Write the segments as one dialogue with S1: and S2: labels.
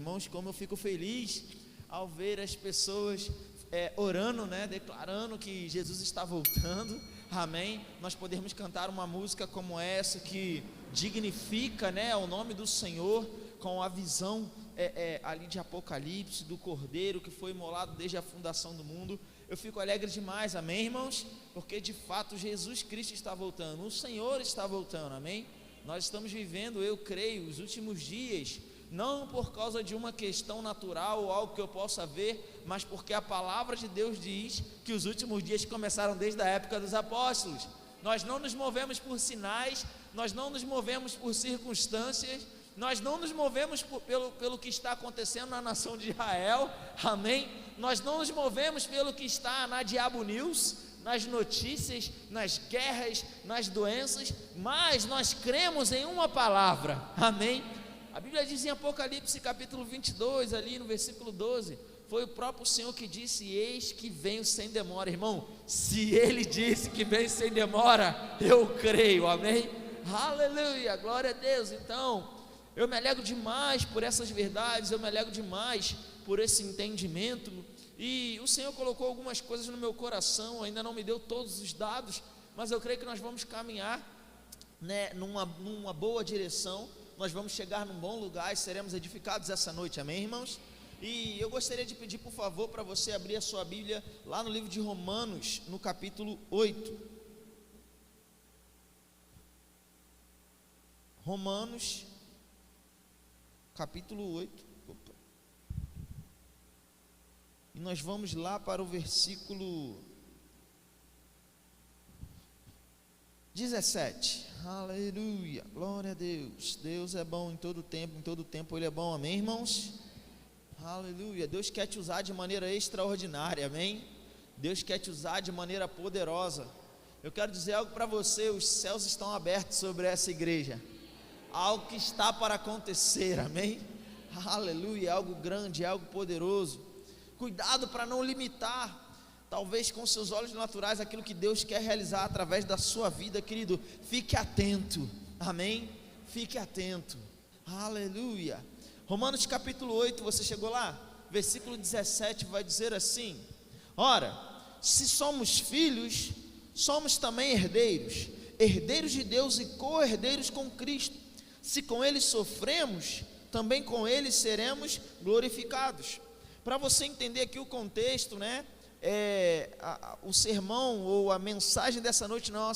S1: irmãos, como eu fico feliz ao ver as pessoas orando, né, declarando que Jesus está voltando, amém. Nós podemos cantar uma música como essa, que dignifica, né, o nome do Senhor, com a visão ali de Apocalipse, do Cordeiro que foi imolado desde a fundação do mundo. Eu fico alegre demais, amém, irmãos, porque de fato Jesus Cristo está voltando, o Senhor está voltando, amém. Nós estamos vivendo, eu creio, os últimos dias, não por causa de uma questão natural ou algo que eu possa ver, mas porque a palavra de Deus diz que os últimos dias começaram desde a época dos apóstolos. Nós não nos movemos por sinais, nós não nos movemos por circunstâncias, nós não nos movemos pelo que está acontecendo na nação de Israel, amém. Nós não nos movemos pelo que está na Diabo News, nas notícias, nas guerras, nas doenças, mas nós cremos em uma palavra, amém. A Bíblia diz em Apocalipse capítulo 22, ali no versículo 12, foi o próprio Senhor que disse: eis que venho sem demora. Irmão, se Ele disse que vem sem demora, eu creio, amém, aleluia, glória a Deus. Então, eu me alegro demais por essas verdades, eu me alegro demais por esse entendimento, e o Senhor colocou algumas coisas no meu coração, ainda não me deu todos os dados, mas eu creio que nós vamos caminhar, né, numa boa direção, nós vamos chegar num bom lugar e seremos edificados essa noite, amém, irmãos? E eu gostaria de pedir, por favor, para você abrir a sua Bíblia lá no livro de Romanos, no capítulo 8. Romanos, capítulo 8. E nós vamos lá para o versículo 17. Aleluia, glória a Deus. Deus é bom em todo tempo Ele é bom, amém, irmãos? Aleluia. Deus quer te usar de maneira extraordinária, amém? Deus quer te usar de maneira poderosa. Eu quero dizer algo para você: os céus estão abertos sobre essa igreja, algo que está para acontecer, amém? Aleluia, algo grande, algo poderoso. Cuidado para não limitar, talvez com seus olhos naturais, aquilo que Deus quer realizar através da sua vida, querido. Fique atento, amém? Fique atento, aleluia. Romanos capítulo 8, você chegou lá? Versículo 17 vai dizer assim: ora, se somos filhos, somos também herdeiros, herdeiros de Deus e co-herdeiros com Cristo. Se com Ele sofremos, também com Ele seremos glorificados. Para você entender aqui o contexto, né? O sermão ou a mensagem dessa noite não é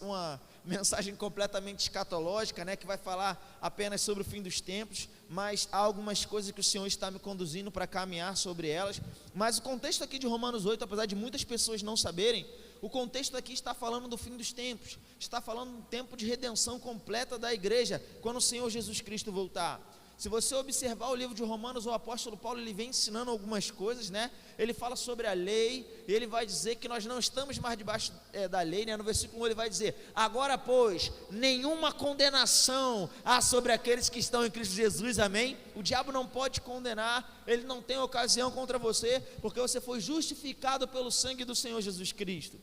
S1: uma mensagem completamente escatológica, né, que vai falar apenas sobre o fim dos tempos, mas há algumas coisas que o Senhor está me conduzindo para caminhar sobre elas. Mas o contexto aqui de Romanos 8, apesar de muitas pessoas não saberem, o contexto aqui está falando do fim dos tempos, está falando do tempo de redenção completa da igreja, quando o Senhor Jesus Cristo voltar. Se você observar o livro de Romanos, o apóstolo Paulo, ele vem ensinando algumas coisas, né? Ele fala sobre a lei, e ele vai dizer que nós não estamos mais debaixo da lei, né? No versículo 1 ele vai dizer: agora pois, nenhuma condenação há sobre aqueles que estão em Cristo Jesus, amém? O diabo não pode condenar, ele não tem ocasião contra você, porque você foi justificado pelo sangue do Senhor Jesus Cristo.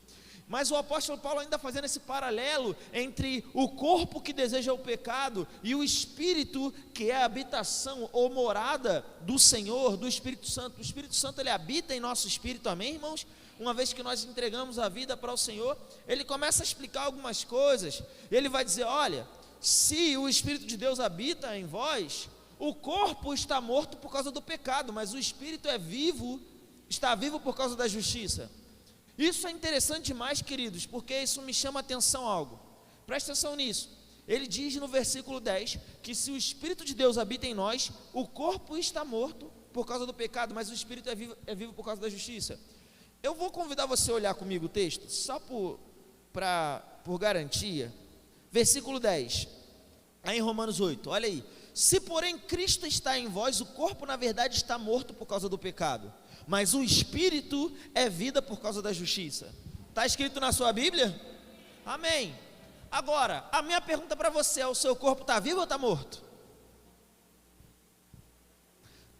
S1: Mas o apóstolo Paulo ainda fazendo esse paralelo entre o corpo que deseja o pecado e o espírito que é a habitação ou morada do Senhor, do Espírito Santo. O Espírito Santo, ele habita em nosso espírito, amém, irmãos? Uma vez que nós entregamos a vida para o Senhor, ele começa a explicar algumas coisas. Ele vai dizer: olha, se o Espírito de Deus habita em vós, o corpo está morto por causa do pecado, mas o espírito é vivo, está vivo por causa da justiça. Isso é interessante demais, queridos, porque isso me chama a atenção algo. Presta atenção nisso. Ele diz no versículo 10 que se o Espírito de Deus habita em nós, o corpo está morto por causa do pecado, mas o Espírito é vivo por causa da justiça. Eu vou convidar você a olhar comigo o texto, só por garantia. Versículo 10, aí em Romanos 8, olha aí. Se porém Cristo está em vós, o corpo na verdade está morto por causa do pecado, mas o espírito é vida por causa da justiça. Está escrito na sua Bíblia? Amém. Agora, a minha pergunta para você é: o seu corpo está vivo ou está morto?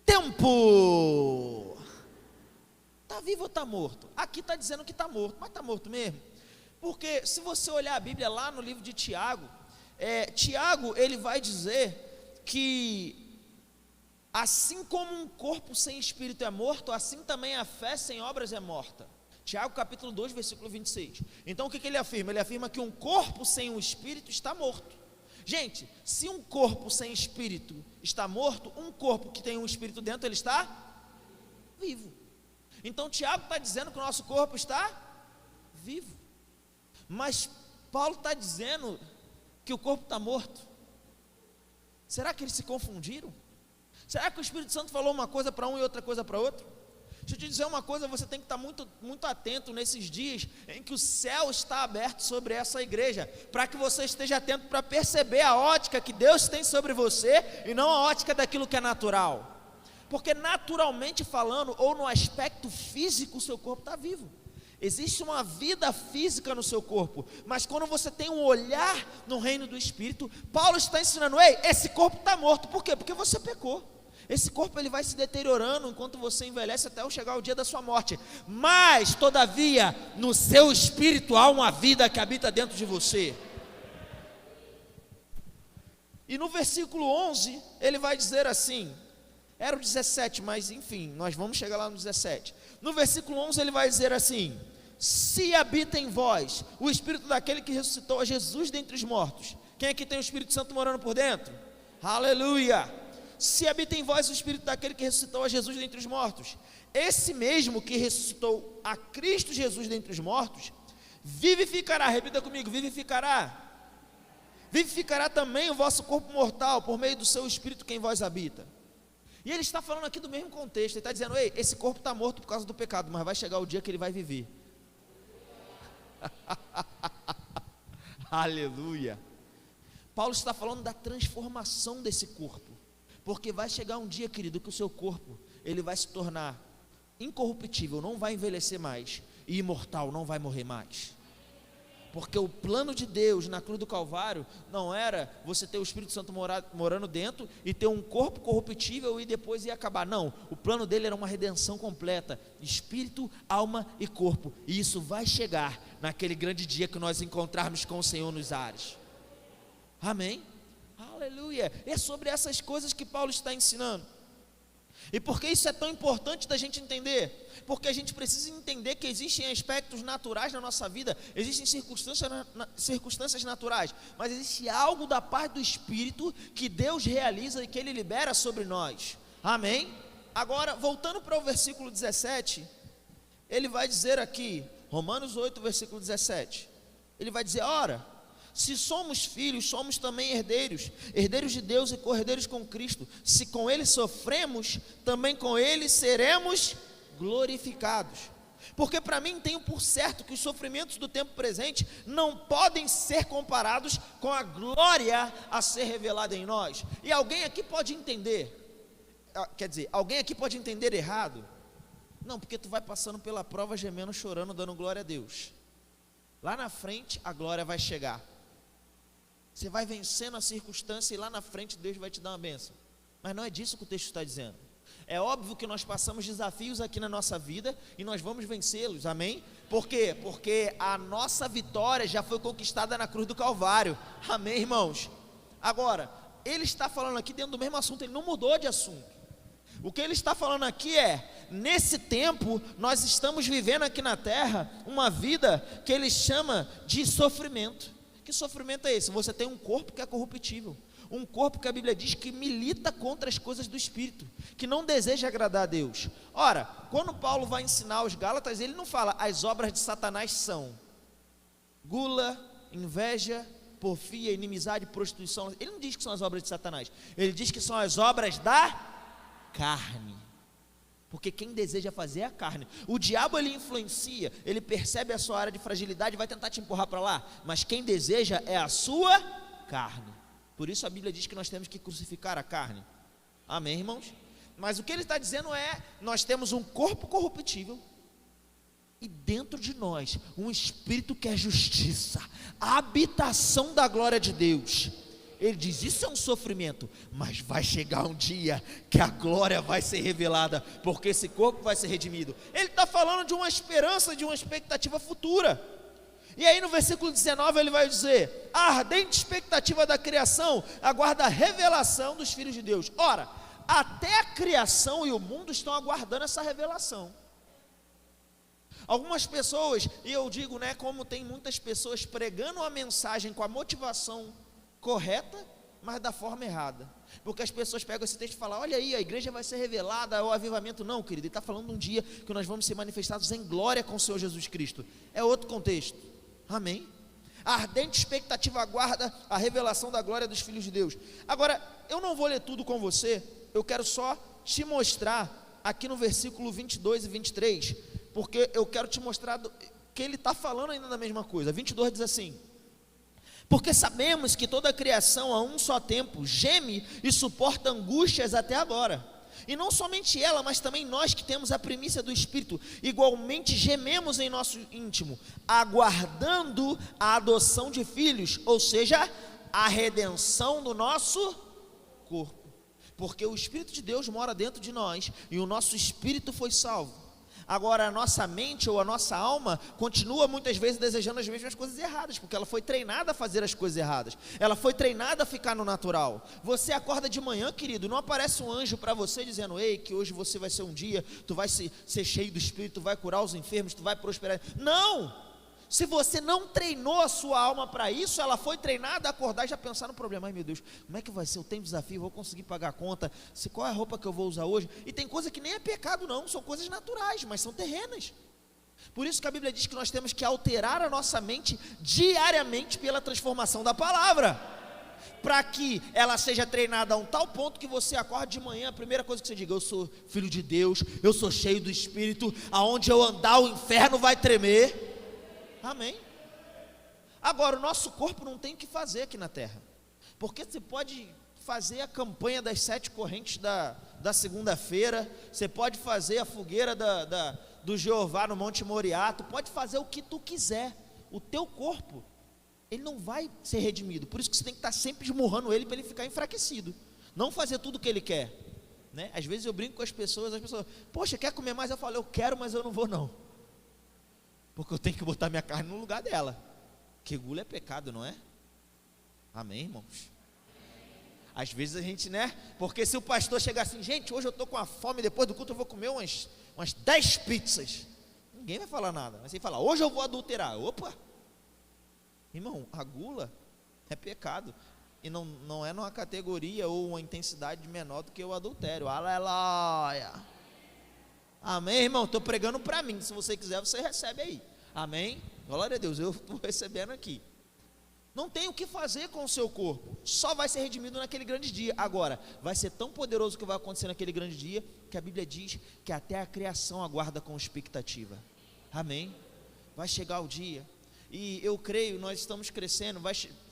S1: Tempo. Está vivo ou está morto? Aqui está dizendo que está morto, mas está morto mesmo? Porque se você olhar a Bíblia lá no livro de Tiago, Tiago, ele vai dizer que Assim como um corpo sem espírito é morto, assim também a fé sem obras é morta. Tiago capítulo 2, versículo 26. Então o que ele afirma? Ele afirma que um corpo sem um espírito está morto. Gente, se um corpo sem espírito está morto, um corpo que tem um espírito dentro, ele está vivo. Então Tiago está dizendo que o nosso corpo está vivo. Mas Paulo está dizendo que o corpo está morto. Será que eles se confundiram? Será que o Espírito Santo falou uma coisa para um e outra coisa para outro? Deixa eu te dizer uma coisa, você tem que estar muito atento nesses dias em que o céu está aberto sobre essa igreja, para que você esteja atento para perceber a ótica que Deus tem sobre você, e não a ótica daquilo que é natural, porque naturalmente falando, ou no aspecto físico, o seu corpo está vivo, existe uma vida física no seu corpo, mas quando você tem um olhar no reino do Espírito, Paulo está ensinando, ei, esse corpo está morto, por quê? Porque você pecou. Esse corpo ele vai se deteriorando enquanto você envelhece até chegar o dia da sua morte. Mas, todavia, no seu espírito há uma vida que habita dentro de você. E no versículo 11, ele vai dizer assim, era o 17, mas enfim, nós vamos chegar lá no 17. No versículo 11 ele vai dizer assim, se habita em vós o espírito daquele que ressuscitou a Jesus dentre os mortos. Quem aqui tem o Espírito Santo morando por dentro? Aleluia! Se habita em vós o espírito daquele que ressuscitou a Jesus dentre os mortos, esse mesmo que ressuscitou a Cristo Jesus dentre os mortos, vivificará, repita comigo, vivificará também o vosso corpo mortal, por meio do seu espírito que em vós habita. E ele está falando aqui do mesmo contexto, ele está dizendo, ei, esse corpo está morto por causa do pecado, mas vai chegar o dia que ele vai viver. Aleluia. Paulo está falando da transformação desse corpo, porque vai chegar um dia, querido, que o seu corpo, ele vai se tornar incorruptível, não vai envelhecer mais, e imortal, não vai morrer mais, porque o plano de Deus na cruz do Calvário, não era você ter o Espírito Santo morando dentro, e ter um corpo corruptível, e depois ia acabar, não, o plano dele era uma redenção completa, espírito, alma e corpo, e isso vai chegar, naquele grande dia que nós encontrarmos com o Senhor nos ares, amém? Aleluia, é sobre essas coisas que Paulo está ensinando. E por que isso é tão importante da gente entender? Porque a gente precisa entender que existem aspectos naturais na nossa vida, existem circunstâncias naturais, mas existe algo da parte do Espírito que Deus realiza e que Ele libera sobre nós, amém? Agora, voltando para o versículo 17, ele vai dizer aqui, Romanos 8, versículo 17, ele vai dizer, ora, se somos filhos, somos também herdeiros, herdeiros de Deus e co-herdeiros com Cristo. Se com Ele sofremos, também com Ele seremos glorificados. Porque para mim tenho por certo que os sofrimentos do tempo presente não podem ser comparados com a glória a ser revelada em nós. E alguém aqui pode entender, alguém aqui pode entender errado. Não, porque tu vai passando pela prova, gemendo, chorando, dando glória a Deus. Lá na frente a glória vai chegar. Você vai vencendo a circunstância e lá na frente Deus vai te dar uma bênção. Mas não é disso que o texto está dizendo. É óbvio que nós passamos desafios aqui na nossa vida e nós vamos vencê-los, amém? Por quê? Porque a nossa vitória já foi conquistada na cruz do Calvário, amém, irmãos? Agora, ele está falando aqui dentro do mesmo assunto, ele não mudou de assunto. O que ele está falando aqui é, nesse tempo, nós estamos vivendo aqui na terra uma vida que ele chama de sofrimento. Que sofrimento é esse? Você tem um corpo que é corruptível, um corpo que a Bíblia diz que milita contra as coisas do Espírito, que não deseja agradar a Deus. Ora, quando Paulo vai ensinar os Gálatas, ele não fala, as obras de Satanás são gula, inveja, porfia, inimizade, prostituição. Ele não diz que são as obras de Satanás, ele diz que são as obras da carne. Porque quem deseja fazer é a carne. O diabo ele influencia, ele percebe a sua área de fragilidade e vai tentar te empurrar para lá. Mas quem deseja é a sua carne. Por isso a Bíblia diz que nós temos que crucificar a carne. Amém, irmãos? Mas o que ele está dizendo é, nós temos um corpo corruptível e dentro de nós um espírito que é justiça, a habitação da glória de Deus. Ele diz, isso é um sofrimento, mas vai chegar um dia que a glória vai ser revelada, porque esse corpo vai ser redimido. Ele está falando de uma esperança, de uma expectativa futura. E aí no versículo 19 ele vai dizer, a ardente expectativa da criação aguarda a revelação dos filhos de Deus. Ora, até a criação e o mundo estão aguardando essa revelação. Algumas pessoas, e eu digo, como tem muitas pessoas pregando a mensagem com a motivação correta, mas da forma errada, porque as pessoas pegam esse texto e falam, olha aí, a igreja vai ser revelada, o avivamento. Não, querido, ele está falando de um dia que nós vamos ser manifestados em glória com o Senhor Jesus Cristo, é outro contexto, amém? A ardente expectativa aguarda a revelação da glória dos filhos de Deus. Agora, eu não vou ler tudo com você, eu quero só te mostrar aqui no versículo 22 e 23, porque eu quero te mostrar que ele está falando ainda da mesma coisa. 22 diz assim: porque sabemos que toda a criação a um só tempo geme e suporta angústias até agora, e não somente ela, mas também nós que temos a primícia do Espírito, igualmente gememos em nosso íntimo, aguardando a adoção de filhos, ou seja, a redenção do nosso corpo, porque o Espírito de Deus mora dentro de nós, e o nosso espírito foi salvo. Agora a nossa mente ou a nossa alma continua muitas vezes desejando as mesmas coisas erradas, porque ela foi treinada a fazer as coisas erradas, ela foi treinada a ficar no natural. Você acorda de manhã, querido, não aparece um anjo para você dizendo, ei, que hoje você vai ser um dia, tu vai ser cheio do Espírito, tu vai curar os enfermos, tu vai prosperar. Não! Se você não treinou a sua alma para isso, ela foi treinada a acordar e já pensar no problema. Ai meu Deus, como é que vai ser? Eu tenho desafio, vou conseguir pagar a conta, qual é a roupa que eu vou usar hoje? E tem coisa que nem é pecado não, são coisas naturais, mas são terrenas. Por isso que a Bíblia diz que nós temos que alterar a nossa mente diariamente pela transformação da palavra, para que ela seja treinada a um tal ponto que você acorde de manhã, a primeira coisa que você diga, eu sou filho de Deus, eu sou cheio do Espírito, aonde eu andar o inferno vai tremer. Amém? Agora, o nosso corpo não tem o que fazer aqui na terra, porque você pode fazer a campanha das 7 correntes da segunda-feira, você pode fazer a fogueira do Jeová no Monte Moriá, tu pode fazer o que tu quiser, o teu corpo, ele não vai ser redimido, por isso que você tem que estar sempre esmurrando ele, para ele ficar enfraquecido, não fazer tudo o que ele quer, Às vezes eu brinco com as pessoas, poxa, quer comer mais? Eu falo, eu quero, mas eu não vou não, porque eu tenho que botar minha carne no lugar dela, que gula é pecado, não é? Amém, irmãos? Às vezes a gente, porque se o pastor chegar assim, gente, hoje eu estou com a fome, depois do culto eu vou comer umas 10 pizzas, ninguém vai falar nada, mas você fala, hoje eu vou adulterar, opa, irmão, a gula é pecado, e não é numa categoria ou uma intensidade menor do que o adultério, aleluia. Amém, irmão? Estou pregando para mim, se você quiser você recebe aí, amém? Glória a Deus, eu estou recebendo aqui. Não tem o que fazer com o seu corpo, só vai ser redimido naquele grande dia. Agora, vai ser tão poderoso o que vai acontecer naquele grande dia, que a Bíblia diz que até a criação aguarda com expectativa, amém? Vai chegar o dia, e eu creio, nós estamos crescendo,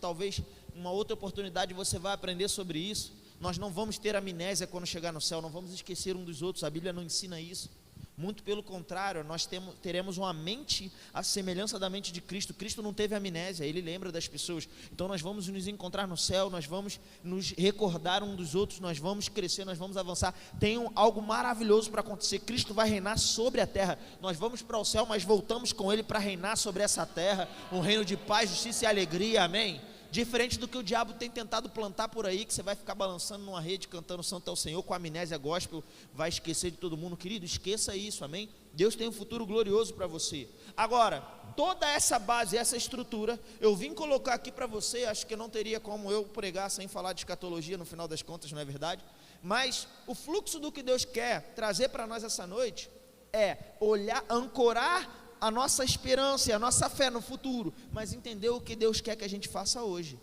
S1: talvez uma outra oportunidade você vai aprender sobre isso. Nós não vamos ter amnésia quando chegar no céu, não vamos esquecer um dos outros, a Bíblia não ensina isso, muito pelo contrário, nós teremos uma mente à semelhança da mente de Cristo. Cristo não teve amnésia, Ele lembra das pessoas, então nós vamos nos encontrar no céu, nós vamos nos recordar um dos outros, nós vamos crescer, nós vamos avançar, tem algo maravilhoso para acontecer, Cristo vai reinar sobre a terra, nós vamos para o céu, mas voltamos com Ele para reinar sobre essa terra, um reino de paz, justiça e alegria, amém? Diferente do que o diabo tem tentado plantar por aí, que você vai ficar balançando numa rede, cantando Santo é o Senhor, com amnésia gospel, vai esquecer de todo mundo, querido, esqueça isso, amém? Deus tem um futuro glorioso para você. Agora, toda essa base, essa estrutura, eu vim colocar aqui para você, acho que não teria como eu pregar sem falar de escatologia, no final das contas, não é verdade? Mas o fluxo do que Deus quer trazer para nós essa noite, é olhar, ancorar a nossa esperança e a nossa fé no futuro, mas entender o que Deus quer que a gente faça hoje,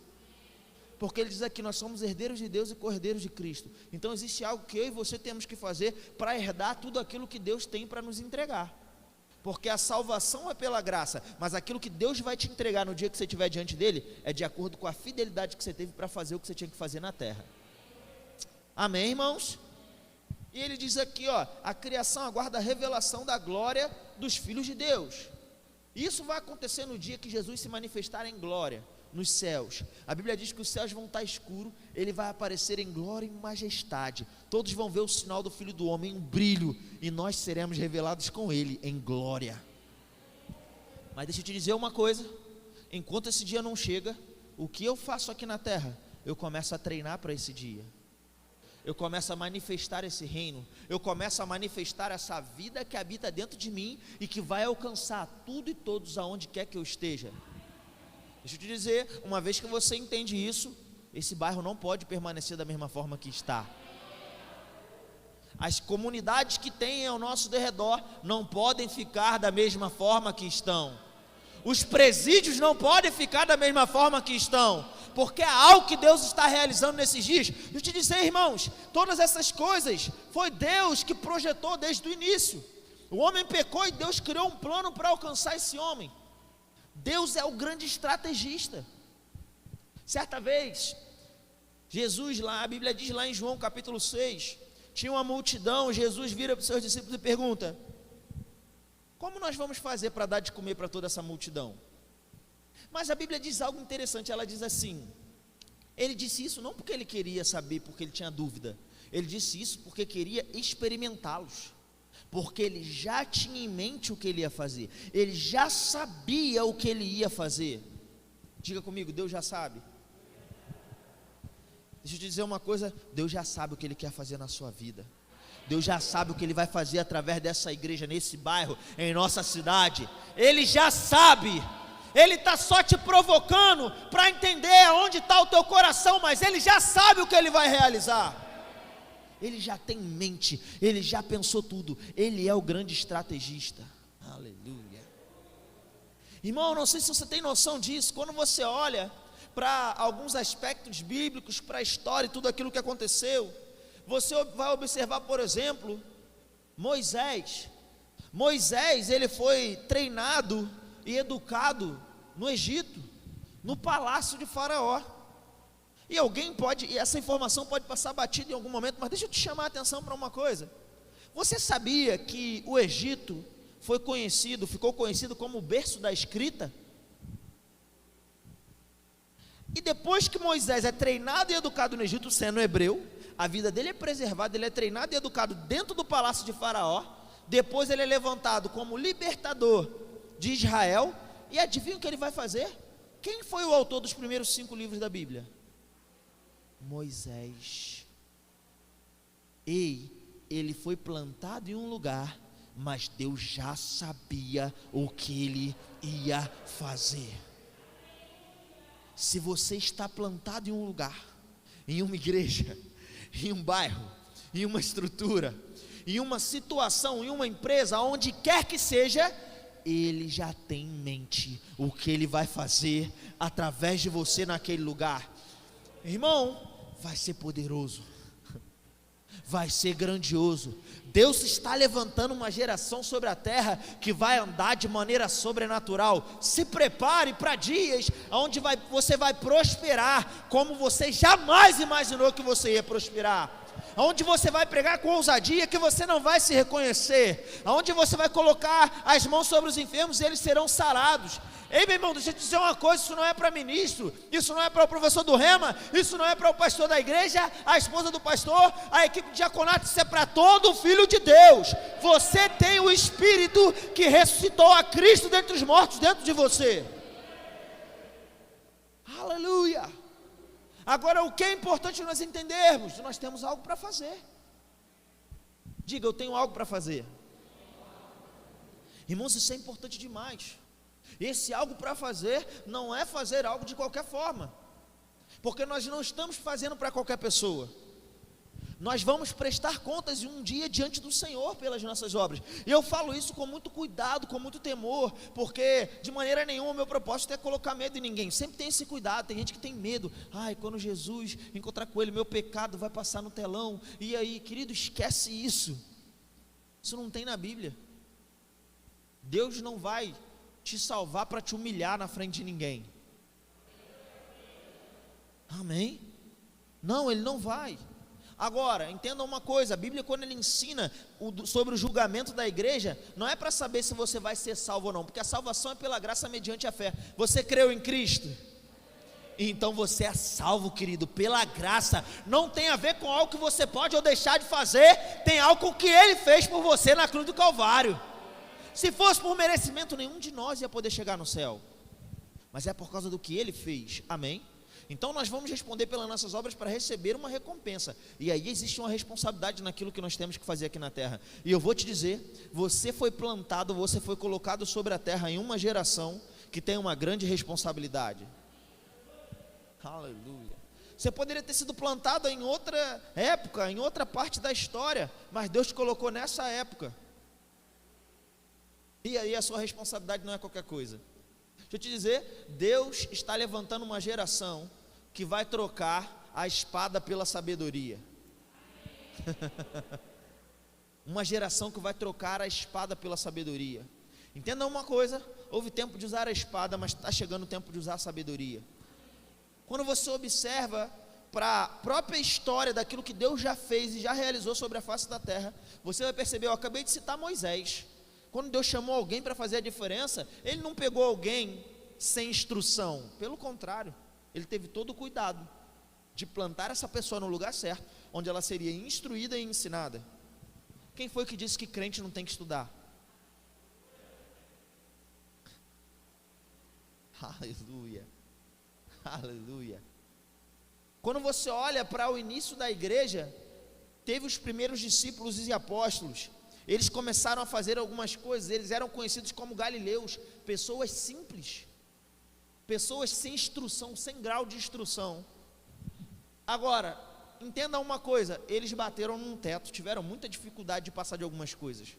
S1: porque Ele diz aqui, nós somos herdeiros de Deus e co-herdeiros de Cristo, então existe algo que eu e você temos que fazer, para herdar tudo aquilo que Deus tem para nos entregar, porque a salvação é pela graça, mas aquilo que Deus vai te entregar no dia que você estiver diante dEle, é de acordo com a fidelidade que você teve para fazer o que você tinha que fazer na terra, amém, irmãos? E ele diz aqui, a criação aguarda a revelação da glória dos filhos de Deus. Isso vai acontecer no dia que Jesus se manifestar em glória, nos céus. A Bíblia diz que os céus vão estar escuros, Ele vai aparecer em glória e majestade. Todos vão ver o sinal do Filho do Homem, um brilho, e nós seremos revelados com Ele em glória. Mas deixa eu te dizer uma coisa, enquanto esse dia não chega, o que eu faço aqui na terra? Eu começo a treinar para esse dia. eu começo a manifestar esse reino, eu começo a manifestar essa vida que habita dentro de mim e que vai alcançar tudo e todos aonde quer que eu esteja. Deixa eu te dizer, uma vez que você entende isso, esse bairro não pode permanecer da mesma forma que está. As comunidades que tem ao nosso derredor não podem ficar da mesma forma que estão. Os presídios não podem ficar da mesma forma que estão, porque é algo que Deus está realizando nesses dias. Deixa eu te dizer, irmãos, todas essas coisas foi Deus que projetou desde o início. O homem pecou e Deus criou um plano para alcançar esse homem. Deus é o grande estrategista. Certa vez, Jesus lá, a Bíblia diz lá em João capítulo 6, tinha uma multidão, Jesus vira para os seus discípulos e pergunta: como nós vamos fazer para dar de comer para toda essa multidão? Mas a Bíblia diz algo interessante, ela diz assim, ele disse isso não porque ele queria saber, porque ele tinha dúvida, ele disse isso porque queria experimentá-los, porque ele já tinha em mente o que ele ia fazer, ele já sabia o que ele ia fazer. Diga comigo, Deus já sabe. Deixa eu te dizer uma coisa, Deus já sabe o que Ele quer fazer na sua vida. Deus já sabe o que Ele vai fazer através dessa igreja, nesse bairro, em nossa cidade. Ele já sabe. Ele está só te provocando para entender aonde está o teu coração, mas Ele já sabe o que Ele vai realizar. Ele já tem em mente, Ele já pensou tudo. Ele é o grande estrategista. Aleluia. Irmão, não sei se você tem noção disso, quando você olha para alguns aspectos bíblicos, para a história e tudo aquilo que aconteceu, você vai observar, por exemplo, Moisés, ele foi treinado e educado no Egito, no palácio de Faraó, e essa informação pode passar batida em algum momento, mas deixa eu te chamar a atenção para uma coisa. Você sabia que o Egito ficou conhecido como o berço da escrita? E depois que Moisés é treinado e educado no Egito, sendo hebreu, a vida dele é preservada, ele é treinado e educado dentro do palácio de Faraó, depois ele é levantado como libertador de Israel, e adivinha o que ele vai fazer? Quem foi o autor dos primeiros 5 livros da Bíblia? Moisés. Ele foi plantado em um lugar, mas Deus já sabia o que ele ia fazer. Se você está plantado em um lugar, em uma igreja, em um bairro, em uma estrutura, em uma situação, em uma empresa, onde quer que seja, Ele já tem em mente o que Ele vai fazer através de você naquele lugar. Irmão, vai ser poderoso, vai ser grandioso. Deus está levantando uma geração sobre a terra que vai andar de maneira sobrenatural. Se prepare para dias onde você vai prosperar como você jamais imaginou que você ia prosperar. Onde você vai pregar com ousadia que você não vai se reconhecer. Onde você vai colocar as mãos sobre os enfermos e eles serão sarados. Ei, meu irmão, deixa eu te dizer uma coisa, isso não é para ministro, isso não é para o professor do rema, isso não é para o pastor da igreja, a esposa do pastor, a equipe de diaconato, isso é para todo filho de Deus. Você tem o Espírito que ressuscitou a Cristo dentre os mortos dentro de você. Aleluia. Agora, o que é importante nós entendermos? Nós temos algo para fazer. Diga, eu tenho algo para fazer. Irmãos, isso é importante demais. Esse algo para fazer não é fazer algo de qualquer forma, porque nós não estamos fazendo para qualquer pessoa. Nós vamos prestar contas um dia diante do Senhor pelas nossas obras. E eu falo isso com muito cuidado, com muito temor, porque de maneira nenhuma o meu propósito é colocar medo em ninguém. Sempre tem esse cuidado, tem gente que tem medo. Ai, quando Jesus encontrar com Ele, meu pecado vai passar no telão. E aí, querido, esquece isso. Isso não tem na Bíblia. Deus não vai te salvar para te humilhar na frente de ninguém. Amém? Não, Ele não vai. Agora, entenda uma coisa, a Bíblia, quando ele ensina sobre o julgamento da igreja, não é para saber se você vai ser salvo ou não, porque a salvação é pela graça mediante a fé. Você creu em Cristo? Então você é salvo, querido, pela graça. Não tem a ver com algo que você pode ou deixar de fazer, tem algo que Ele fez por você na cruz do Calvário. Se fosse por merecimento, nenhum de nós ia poder chegar no céu, mas é por causa do que Ele fez, amém? Então nós vamos responder pelas nossas obras para receber uma recompensa. E aí existe uma responsabilidade naquilo que nós temos que fazer aqui na terra. E eu vou te dizer, você foi plantado, você foi colocado sobre a terra em uma geração que tem uma grande responsabilidade. Aleluia. Você poderia ter sido plantado em outra época, em outra parte da história, mas Deus te colocou nessa época. E aí a sua responsabilidade não é qualquer coisa. Deixa eu te dizer, Deus está levantando uma geração que vai trocar a espada pela sabedoria. Uma geração que vai trocar a espada pela sabedoria. Entenda uma coisa, houve tempo de usar a espada, mas está chegando o tempo de usar a sabedoria. Quando você observa para a própria história daquilo que Deus já fez e já realizou sobre a face da terra, você vai perceber, eu acabei de citar Moisés. Quando Deus chamou alguém para fazer a diferença, Ele não pegou alguém sem instrução, pelo contrário, Ele teve todo o cuidado de plantar essa pessoa no lugar certo, onde ela seria instruída e ensinada. Quem foi que disse que crente não tem que estudar? Aleluia, aleluia. Quando você olha para o início da igreja, teve os primeiros discípulos e apóstolos. Eles começaram a fazer algumas coisas, eles eram conhecidos como galileus, pessoas simples, pessoas sem instrução, sem grau de instrução. Agora, entenda uma coisa, eles bateram num teto, tiveram muita dificuldade de passar de algumas coisas,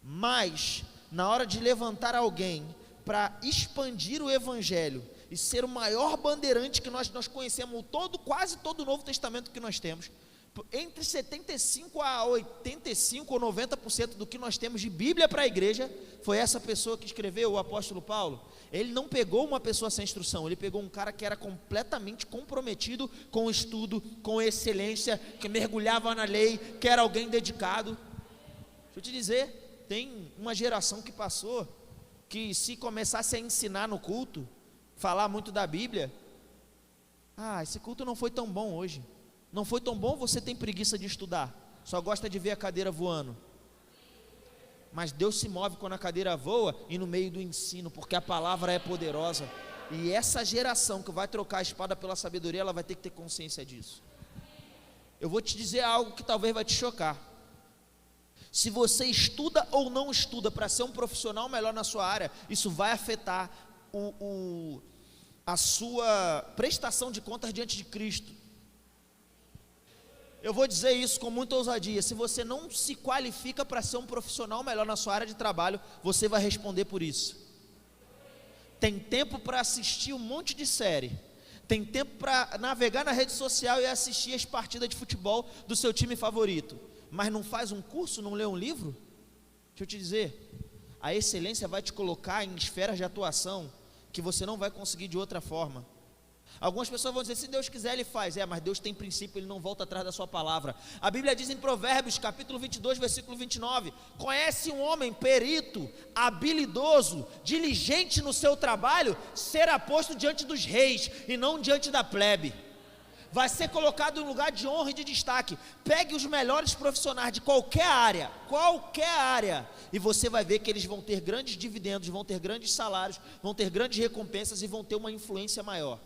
S1: mas na hora de levantar alguém para expandir o evangelho e ser o maior bandeirante que nós conhecemos, quase todo o Novo Testamento que nós temos, entre 75 a 85 ou 90% do que nós temos de Bíblia para a igreja, foi essa pessoa que escreveu, o apóstolo Paulo. Ele não pegou uma pessoa sem instrução, ele pegou um cara que era completamente comprometido com o estudo, com excelência, que mergulhava na lei, que era alguém dedicado. Deixa eu te dizer, tem uma geração que passou, que se começasse a ensinar no culto, falar muito da Bíblia, esse culto não foi tão bom hoje. Não foi tão bom, você tem preguiça de estudar, só gosta de ver a cadeira voando. Mas Deus se move quando a cadeira voa e no meio do ensino, porque a palavra é poderosa. E essa geração que vai trocar a espada pela sabedoria, ela vai ter que ter consciência disso. Eu vou te dizer algo que talvez vai te chocar. Se você estuda ou não estuda para ser um profissional melhor na sua área, isso vai afetar a sua prestação de contas diante de Cristo. Eu vou dizer isso com muita ousadia, se você não se qualifica para ser um profissional melhor na sua área de trabalho, você vai responder por isso. Tem tempo para assistir um monte de série, tem tempo para navegar na rede social e assistir as partidas de futebol do seu time favorito, mas não faz um curso, não lê um livro? Deixa eu te dizer, a excelência vai te colocar em esferas de atuação que você não vai conseguir de outra forma. Algumas pessoas vão dizer, se Deus quiser Ele faz, mas Deus tem princípio, Ele não volta atrás da sua palavra. A Bíblia diz em Provérbios, capítulo 22, versículo 29, conhece um homem perito, habilidoso, diligente no seu trabalho, será posto diante dos reis, e não diante da plebe. Vai ser colocado em um lugar de honra e de destaque. Pegue os melhores profissionais de qualquer área, e você vai ver que eles vão ter grandes dividendos, vão ter grandes salários, vão ter grandes recompensas e vão ter uma influência maior.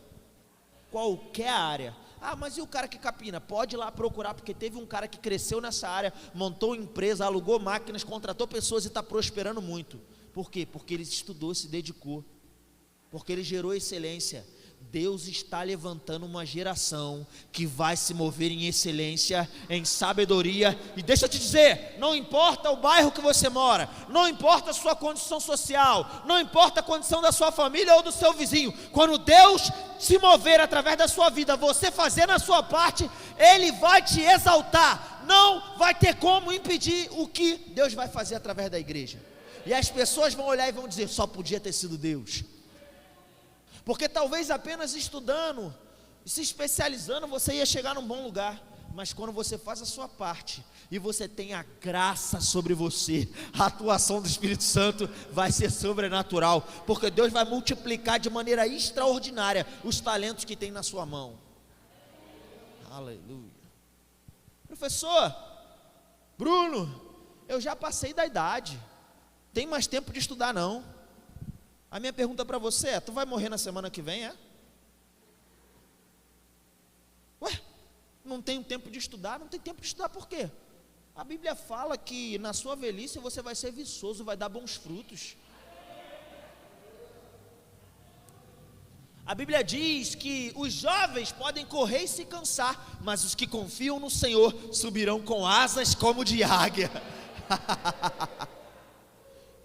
S1: Qualquer área. Mas e o cara que capina? Pode ir lá procurar, porque teve um cara que cresceu nessa área, montou empresa, alugou máquinas, contratou pessoas e está prosperando muito. Por quê? Porque ele estudou, se dedicou, porque ele gerou excelência. Deus está levantando uma geração que vai se mover em excelência, em sabedoria. E deixa eu te dizer, não importa o bairro que você mora, não importa a sua condição social, não importa a condição da sua família ou do seu vizinho, quando Deus se mover através da sua vida, você fazendo a sua parte, Ele vai te exaltar. Não vai ter como impedir o que Deus vai fazer através da igreja. E as pessoas vão olhar e vão dizer, só podia ter sido Deus. Porque talvez apenas estudando, se especializando, você ia chegar num bom lugar. Mas quando você faz a sua parte, e você tem a graça sobre você, a atuação do Espírito Santo vai ser sobrenatural. Porque Deus vai multiplicar de maneira extraordinária os talentos que tem na sua mão. Aleluia. Professor, Bruno, eu já passei da idade, tem mais tempo de estudar não. A minha pergunta para você é, tu vai morrer na semana que vem, não tenho tempo de estudar. Não tem tempo de estudar por quê? A Bíblia fala que na sua velhice você vai ser viçoso, vai dar bons frutos. A Bíblia diz que os jovens podem correr e se cansar, mas os que confiam no Senhor subirão com asas como de águia.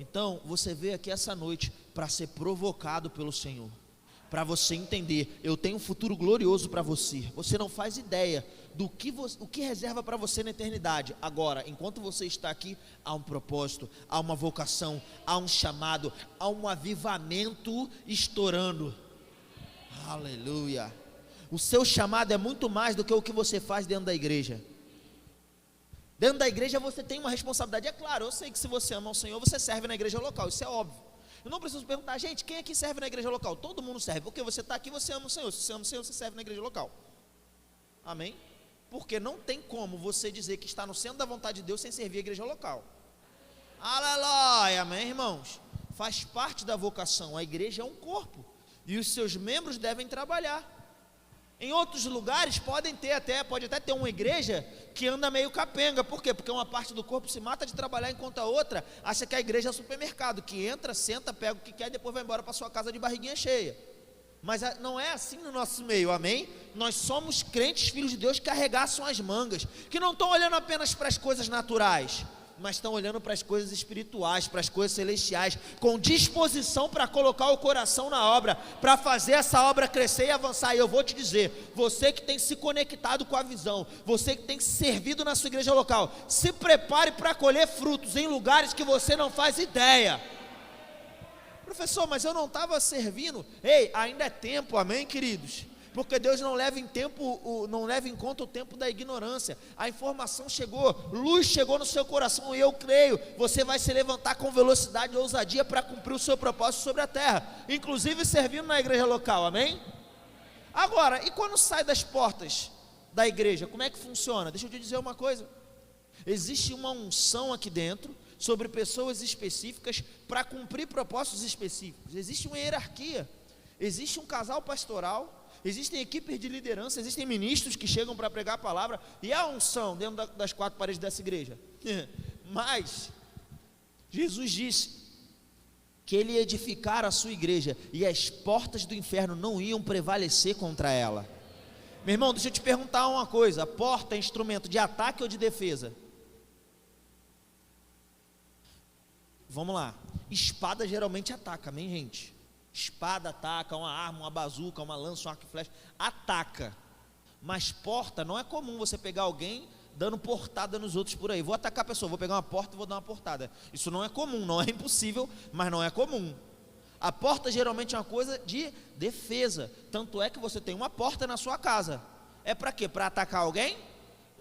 S1: Então, você veio aqui essa noite para ser provocado pelo Senhor, para você entender, eu tenho um futuro glorioso para você. Você não faz ideia do que, o que reserva para você na eternidade. Agora, enquanto você está aqui, há um propósito, há uma vocação, há um chamado, há um avivamento estourando. Aleluia. O seu chamado é muito mais do que o que você faz dentro da igreja. Dentro da igreja você tem uma responsabilidade. É claro, eu sei que se você ama o Senhor, você serve na igreja local, isso é óbvio. Eu não preciso perguntar, gente, quem aqui serve na igreja local? Todo mundo serve, porque você está aqui, você ama o Senhor. Se você ama o Senhor, você serve na igreja local. Amém? Porque não tem como você dizer que está no centro da vontade de Deus sem servir a igreja local. Aleluia, amém, irmãos? Faz parte da vocação, a igreja é um corpo, e os seus membros devem trabalhar. Em outros lugares pode até ter uma igreja que anda meio capenga. Por quê? Porque uma parte do corpo se mata de trabalhar, enquanto a outra acha que a igreja é supermercado, que entra, senta, pega o que quer e depois vai embora para sua casa de barriguinha cheia. Mas não é assim no nosso meio, amém? Nós somos crentes, filhos de Deus, que arregaçam as mangas, que não estão olhando apenas para as coisas naturais, mas estão olhando para as coisas espirituais, para as coisas celestiais, com disposição para colocar o coração na obra, para fazer essa obra crescer e avançar. E eu vou te dizer, você que tem se conectado com a visão, você que tem servido na sua igreja local, se prepare para colher frutos em lugares que você não faz ideia. Professor, mas eu não estava servindo. Ei, ainda é tempo, amém, queridos? Porque Deus não leva em conta o tempo da ignorância. A informação chegou, luz chegou no seu coração, e eu creio, você vai se levantar com velocidade e ousadia para cumprir o seu propósito sobre a terra, inclusive servindo na igreja local, amém? Agora, e quando sai das portas da igreja, como é que funciona? Deixa eu te dizer uma coisa, existe uma unção aqui dentro, sobre pessoas específicas, para cumprir propósitos específicos. Existe uma hierarquia, existe um casal pastoral, existem equipes de liderança, existem ministros que chegam para pregar a palavra, e há unção dentro das quatro paredes dessa igreja. Mas Jesus disse que ele ia edificar a sua igreja, e as portas do inferno não iam prevalecer contra ela. Meu irmão, deixa eu te perguntar uma coisa, a porta é instrumento de ataque ou de defesa? Vamos lá, espada geralmente ataca, amém, gente? Espada ataca, uma arma, uma bazuca, uma lança, um arco e flecha, ataca. Mas porta, não é comum você pegar alguém dando portada nos outros por aí. Vou atacar a pessoa, vou pegar uma porta e vou dar uma portada. Isso não é comum, não é impossível, mas não é comum. A porta geralmente é uma coisa de defesa. Tanto é que você tem uma porta na sua casa. É para quê? Para atacar alguém?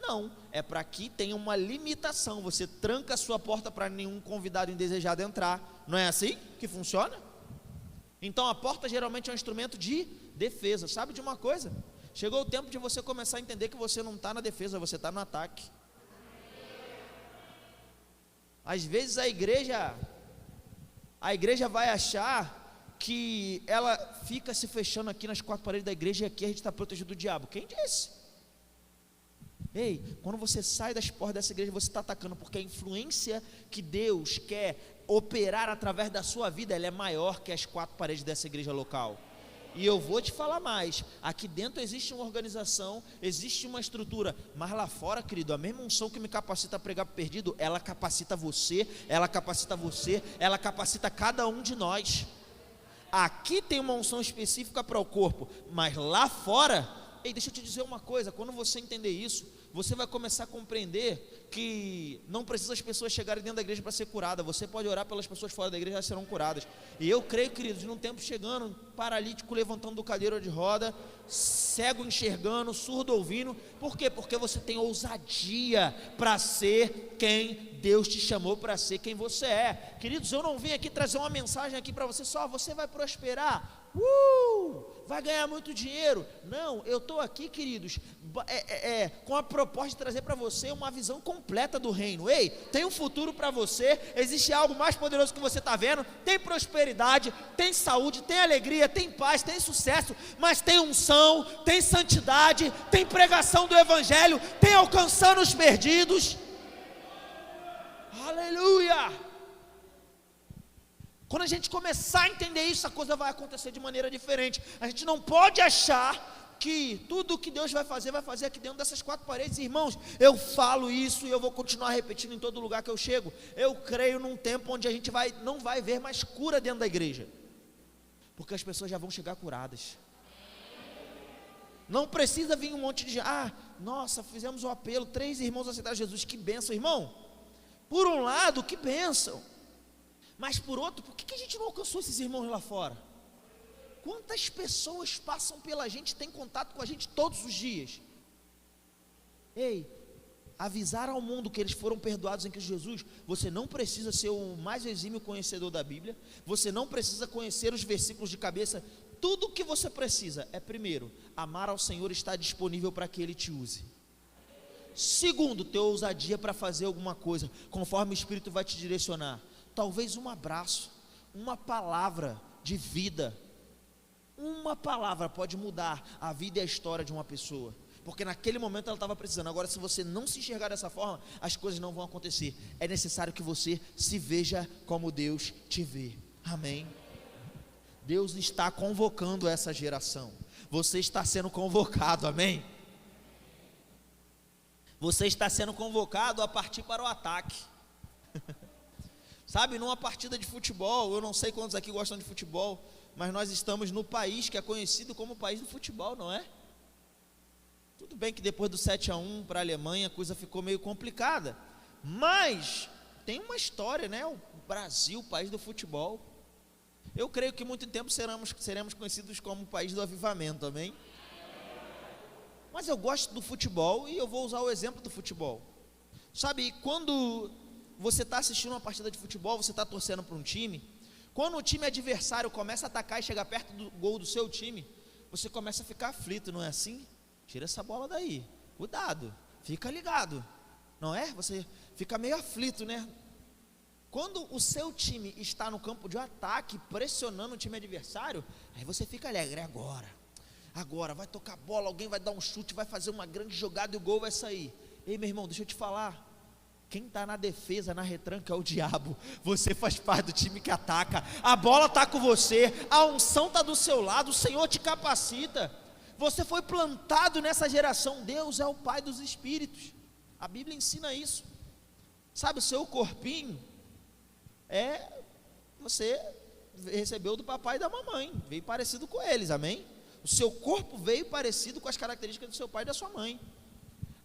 S1: Não, é para que tenha uma limitação. Você tranca a sua porta para nenhum convidado indesejado entrar. Não é assim que funciona? Então a porta geralmente é um instrumento de defesa. Sabe de uma coisa? Chegou o tempo de você começar a entender que você não está na defesa, você está no ataque. Às vezes a igreja vai achar que ela fica se fechando aqui nas quatro paredes da igreja, e aqui a gente está protegido do diabo. Quem disse? Ei, quando você sai das portas dessa igreja, você está atacando, porque a influência que Deus quer operar através da sua vida, ela é maior que as quatro paredes dessa igreja local. E eu vou te falar mais, aqui dentro existe uma organização, existe uma estrutura, mas lá fora, querido, a mesma unção que me capacita a pregar para o perdido, ela capacita você, ela capacita cada um de nós. Aqui tem uma unção específica para o corpo, mas lá fora, ei, deixa eu te dizer uma coisa, quando você entender isso, você vai começar a compreender que não precisa as pessoas chegarem dentro da igreja para ser curada. Você pode orar pelas pessoas fora da igreja, elas serão curadas. E eu creio, queridos, num tempo chegando, paralítico levantando do cadeira de roda, cego enxergando, surdo ouvindo. Por quê? Porque você tem ousadia para ser quem Deus te chamou para ser, quem você é. Queridos, eu não vim aqui trazer uma mensagem aqui para você só, você vai prosperar. Vai ganhar muito dinheiro. Não, eu estou aqui, queridos, com a proposta de trazer para você uma visão completa do reino. Ei, tem um futuro para você, existe algo mais poderoso que você está vendo, tem prosperidade, tem saúde, tem alegria, tem paz, tem sucesso, mas tem unção, tem santidade, tem pregação do evangelho, tem alcançando os perdidos. Aleluia! Quando a gente começar a entender isso, a coisa vai acontecer de maneira diferente. A gente não pode achar que tudo que Deus vai fazer aqui dentro dessas quatro paredes. Irmãos, eu falo isso e eu vou continuar repetindo em todo lugar que eu chego. Eu creio num tempo onde a gente não vai ver mais cura dentro da igreja, porque as pessoas já vão chegar curadas. Não precisa vir um monte de gente. Nossa, fizemos o apelo, 3 irmãos aceitaram Jesus, que bênção, irmão. Por um lado, que bênção. Mas por outro, por que a gente não alcançou esses irmãos lá fora? Quantas pessoas passam pela gente, têm contato com a gente todos os dias? Ei, avisar ao mundo que eles foram perdoados em Cristo Jesus. Você não precisa ser o mais exímio conhecedor da Bíblia, você não precisa conhecer os versículos de cabeça. Tudo o que você precisa é, primeiro, amar ao Senhor e estar disponível para que Ele te use. Segundo, ter ousadia para fazer alguma coisa, conforme o Espírito vai te direcionar. Talvez um abraço, uma palavra de vida. Uma palavra pode mudar a vida e a história de uma pessoa, porque naquele momento ela estava precisando. Agora, se você não se enxergar dessa forma, as coisas não vão acontecer. É necessário que você se veja como Deus te vê. Amém? Deus está convocando essa geração. Você está sendo convocado, amém? Você está sendo convocado a partir para o ataque. Sabe, numa partida de futebol, eu não sei quantos aqui gostam de futebol, mas nós estamos no país que é conhecido como o país do futebol, não é? Tudo bem que depois do 7-1 para a Alemanha a coisa ficou meio complicada, mas tem uma história, né? O Brasil, o país do futebol. Eu creio que muito tempo seremos conhecidos como o país do avivamento, amém? Mas eu gosto do futebol e eu vou usar o exemplo do futebol. Sabe, quando você está assistindo uma partida de futebol, você está torcendo para um time, quando o time adversário começa a atacar e chega perto do gol do seu time, você começa a ficar aflito, não é assim? Tira essa bola daí, cuidado, fica ligado, não é? Você fica meio aflito, né? Quando o seu time está no campo de ataque, pressionando o time adversário, aí você fica alegre. Agora vai tocar a bola, alguém vai dar um chute, vai fazer uma grande jogada e o gol vai sair. Ei, meu irmão, deixa eu te falar, quem está na defesa, na retranca é o diabo. Você faz parte do time que ataca. A bola está com você, a unção está do seu lado, o Senhor te capacita. Você foi plantado nessa geração. Deus é o Pai dos Espíritos. A Bíblia ensina isso. Sabe, o seu corpinho você recebeu do papai e da mamãe, veio parecido com eles, amém? O seu corpo veio parecido com as características do seu pai e da sua mãe.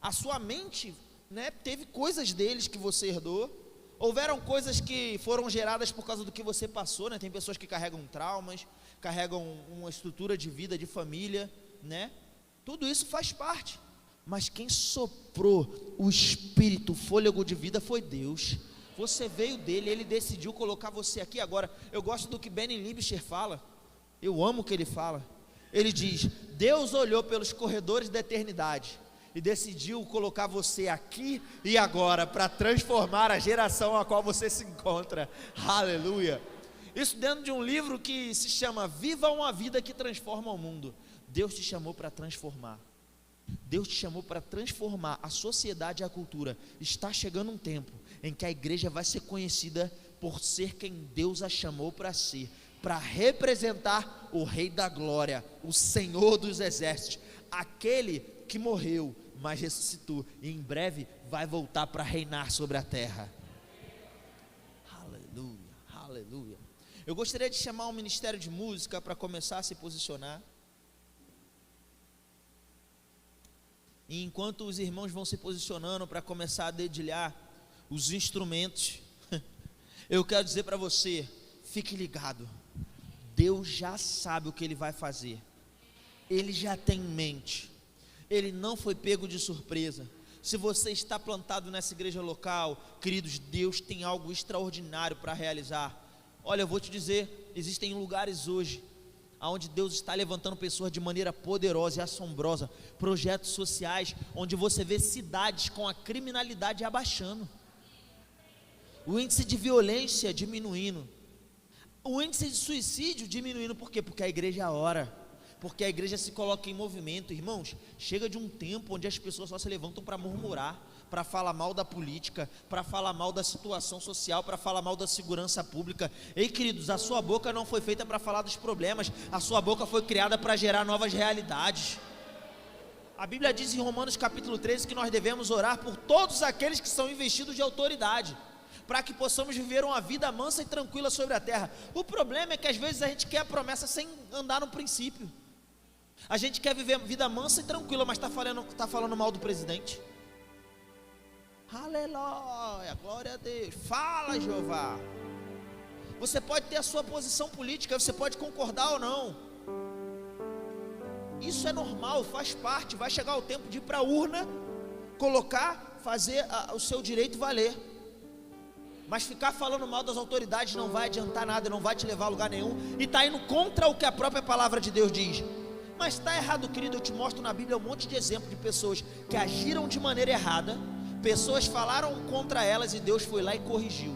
S1: A sua mente, né, teve coisas deles que você herdou. Houveram coisas que foram geradas por causa do que você passou, né? Tem pessoas que carregam traumas, carregam uma estrutura de vida, de família, né? Tudo isso faz parte. Mas quem soprou o espírito, o fôlego de vida foi Deus. Você veio dele, ele decidiu colocar você aqui. Agora, eu gosto do que Benny Liebscher fala, eu amo o que ele fala. Ele diz: Deus olhou pelos corredores da eternidade e decidiu colocar você aqui e agora, para transformar a geração a qual você se encontra. Aleluia! Isso dentro de um livro que se chama Viva uma Vida que Transforma o Mundo. Deus te chamou para transformar. Deus te chamou para transformar a sociedade e a cultura. Está chegando um tempo em que a igreja vai ser conhecida por ser quem Deus a chamou para ser, para representar o Rei da Glória, o Senhor dos Exércitos, aquele que morreu, mas ressuscitou e em breve vai voltar para reinar sobre a terra. Aleluia, aleluia. Eu gostaria de chamar o Ministério de Música para começar a se posicionar. E enquanto os irmãos vão se posicionando para começar a dedilhar os instrumentos, eu quero dizer para você, fique ligado, Deus já sabe o que Ele vai fazer, Ele já tem em mente, Ele não foi pego de surpresa. Se você está plantado nessa igreja local, queridos, Deus tem algo extraordinário para realizar. Olha, eu vou te dizer, existem lugares hoje aonde Deus está levantando pessoas de maneira poderosa e assombrosa, projetos sociais, onde você vê cidades com a criminalidade abaixando, o índice de violência diminuindo, o índice de suicídio diminuindo. Por quê? Porque a igreja ora, porque a igreja se coloca em movimento. Irmãos, chega de um tempo onde as pessoas só se levantam para murmurar, para falar mal da política, para falar mal da situação social, para falar mal da segurança pública. Ei, queridos, a sua boca não foi feita para falar dos problemas, a sua boca foi criada para gerar novas realidades. A Bíblia diz em Romanos capítulo 13 que nós devemos orar por todos aqueles que são investidos de autoridade, para que possamos viver uma vida mansa e tranquila sobre a terra. O problema é que às vezes a gente quer a promessa sem andar no princípio. A gente quer viver vida mansa e tranquila, mas está falando mal do presidente. Aleluia, glória a Deus. Fala, Jeová. Você pode ter a sua posição política, você pode concordar ou não. Isso é normal, faz parte. Vai chegar o tempo de ir para a urna, colocar, fazer o seu direito valer. Mas ficar falando mal das autoridades não vai adiantar nada, não vai te levar a lugar nenhum, e está indo contra o que a própria palavra de Deus diz. Mas está errado, querido. Eu te mostro na Bíblia um monte de exemplos de pessoas que agiram de maneira errada, pessoas falaram contra elas e Deus foi lá e corrigiu.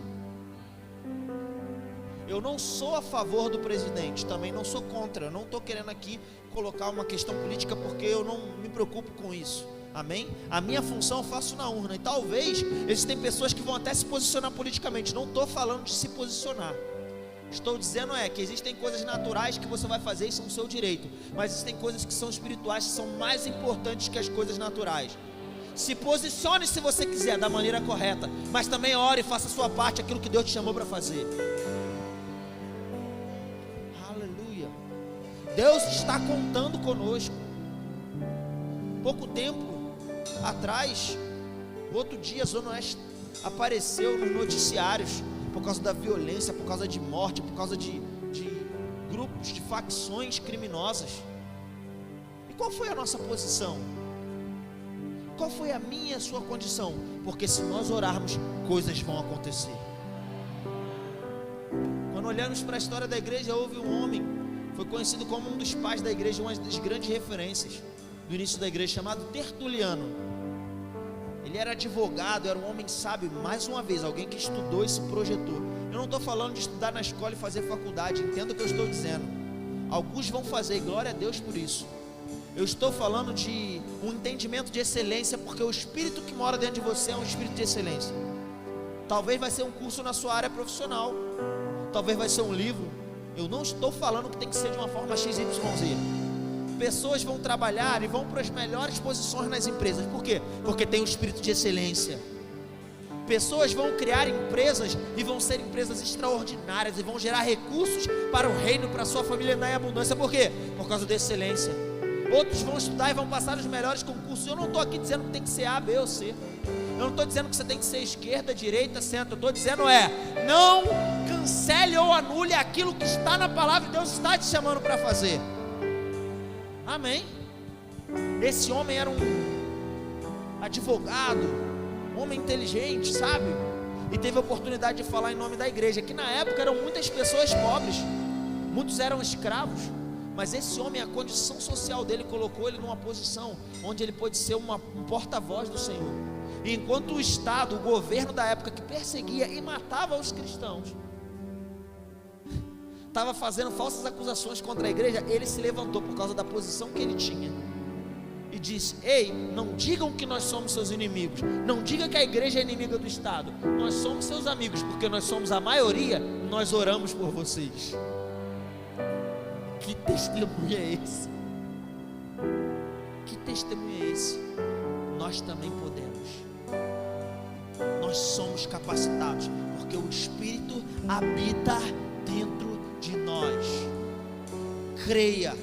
S1: Eu não sou a favor do presidente, também não sou contra. Eu não estou querendo aqui colocar uma questão política, porque eu não me preocupo com isso. Amém? A minha função eu faço na urna. E talvez existem pessoas que vão até se posicionar politicamente. Não estou falando de se posicionar. Estou dizendo que existem coisas naturais que você vai fazer e são o seu direito, mas existem coisas que são espirituais, que são mais importantes que as coisas naturais. Se posicione se você quiser, da maneira correta, mas também ore e faça a sua parte, aquilo que Deus te chamou para fazer. Aleluia. Deus está contando conosco. Pouco tempo atrás, outro dia, a Zona Oeste apareceu nos noticiários por causa da violência, por causa de morte, por causa de grupos, de facções criminosas. E qual foi a nossa posição? Qual foi a minha e a sua condição? Porque se nós orarmos, coisas vão acontecer. Quando olhamos para a história da igreja, houve um homem, foi conhecido como um dos pais da igreja, uma das grandes referências do início da igreja, chamado Tertuliano. Ele era advogado, era um homem sábio. Mais uma vez, alguém que estudou e se projetou. Eu não estou falando de estudar na escola e fazer faculdade, entenda o que eu estou dizendo. Alguns vão fazer, e glória a Deus por isso. Eu estou falando de um entendimento de excelência, porque o Espírito que mora dentro de você é um Espírito de excelência. Talvez vai ser um curso na sua área profissional, talvez vai ser um livro. Eu não estou falando que tem que ser de uma forma XYZ. Pessoas vão trabalhar e vão para as melhores posições nas empresas. Por quê? Porque tem um espírito de excelência. Pessoas vão criar empresas e vão ser empresas extraordinárias e vão gerar recursos para o reino, para a sua família andar em abundância. Por quê? Por causa da excelência. Outros vão estudar e vão passar os melhores concursos. Eu não estou aqui dizendo que tem que ser A, B ou C. Eu não estou dizendo que você tem que ser esquerda, direita, centro. Eu estou dizendo não cancele ou anule aquilo que está na palavra e Deus está te chamando para fazer. Amém? Esse homem era um advogado, um homem inteligente, sábio, e teve a oportunidade de falar em nome da igreja, que na época eram muitas pessoas pobres, muitos eram escravos, mas esse homem, a condição social dele colocou ele numa posição onde ele pôde ser um porta-voz do Senhor. E enquanto o Estado, o governo da época que perseguia e matava os cristãos, estava fazendo falsas acusações contra a igreja, ele se levantou por causa da posição que ele tinha e disse: ei, não digam que nós somos seus inimigos, não diga que a igreja é inimiga do Estado, nós somos seus amigos, porque nós somos a maioria, nós oramos por vocês. Que testemunho é esse? Que testemunho é esse? Nós também podemos, nós somos capacitados, porque o Espírito habita dentro de nós. Creia,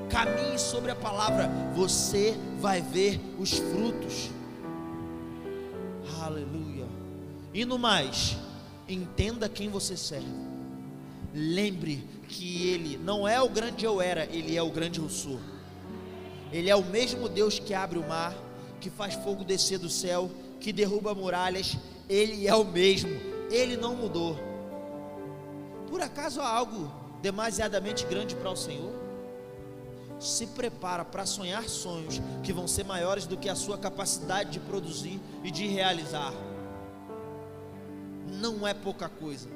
S1: caminhe sobre a palavra, você vai ver os frutos. Aleluia. E no mais, entenda quem você serve. Lembre que Ele não é o grande eu era, Ele é o grande eu sou. Ele é o mesmo Deus que abre o mar, que faz fogo descer do céu, que derruba muralhas. Ele é o mesmo, Ele não mudou. Por acaso há algo demasiadamente grande para o Senhor? Se prepara para sonhar sonhos que vão ser maiores do que a sua capacidade de produzir e de realizar. Não é pouca coisa.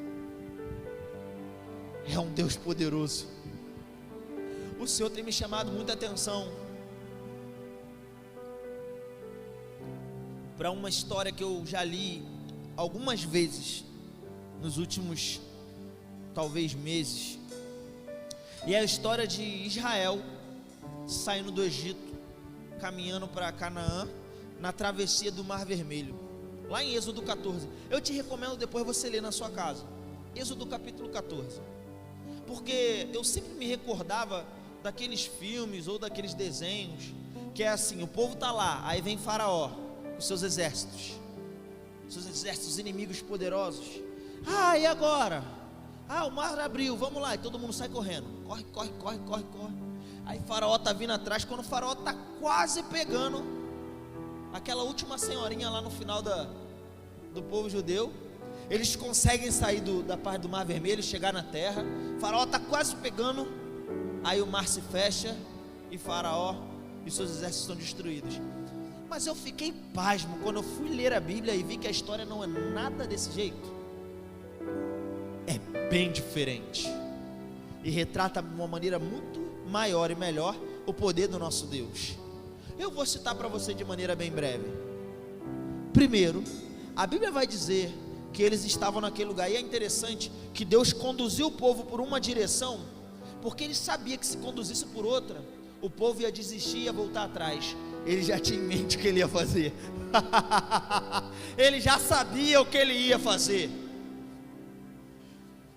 S1: É um Deus poderoso. O Senhor tem me chamado muita atenção para uma história que eu já li algumas vezes nos últimos, talvez, meses. E é a história de Israel saindo do Egito, caminhando para Canaã, na travessia do Mar Vermelho, lá em Êxodo 14. Eu te recomendo depois você ler na sua casa, Êxodo capítulo 14, porque eu sempre me recordava daqueles filmes ou daqueles desenhos, que é assim, o povo está lá, aí vem Faraó, os seus exércitos inimigos poderosos. E agora? O mar abriu, vamos lá, e todo mundo sai correndo, corre. Aí Faraó está vindo atrás. Quando o Faraó está quase pegando aquela última senhorinha lá no final do povo judeu, eles conseguem sair da parte do Mar Vermelho, chegar na terra. Faraó está quase pegando, aí o mar se fecha e Faraó e seus exércitos são destruídos. Mas eu fiquei pasmo quando eu fui ler a Bíblia e vi que a história não é nada desse jeito. É bem diferente e retrata de uma maneira muito maior e melhor o poder do nosso Deus. Eu vou citar para você de maneira bem breve. Primeiro, a Bíblia vai dizer que eles estavam naquele lugar, e é interessante que Deus conduziu o povo por uma direção, porque ele sabia que se conduzisse por outra, o povo ia desistir e ia voltar atrás. Ele já tinha em mente o que ele ia fazer. Ele já sabia o que ele ia fazer.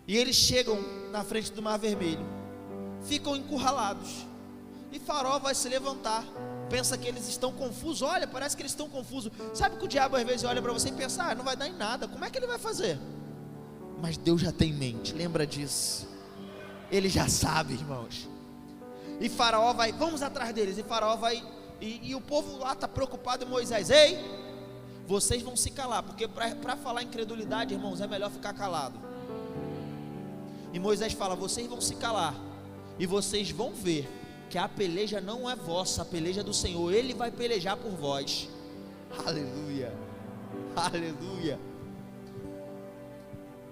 S1: E eles chegam na frente do Mar Vermelho, ficam encurralados, e Faraó vai se levantar, pensa que eles estão confusos. Olha, parece que eles estão confusos. Sabe que o diabo às vezes olha para você e pensa: não vai dar em nada, como é que ele vai fazer? Mas Deus já tem em mente, lembra disso. Ele já sabe, irmãos. E Faraó vai, vamos atrás deles. E Faraó vai, e o povo lá está preocupado. E Moisés: ei, vocês vão se calar, porque para falar incredulidade, irmãos, é melhor ficar calado. E Moisés fala: vocês vão se calar, e vocês vão ver que a peleja não é vossa, a peleja é do Senhor. Ele vai pelejar por vós. Aleluia, aleluia.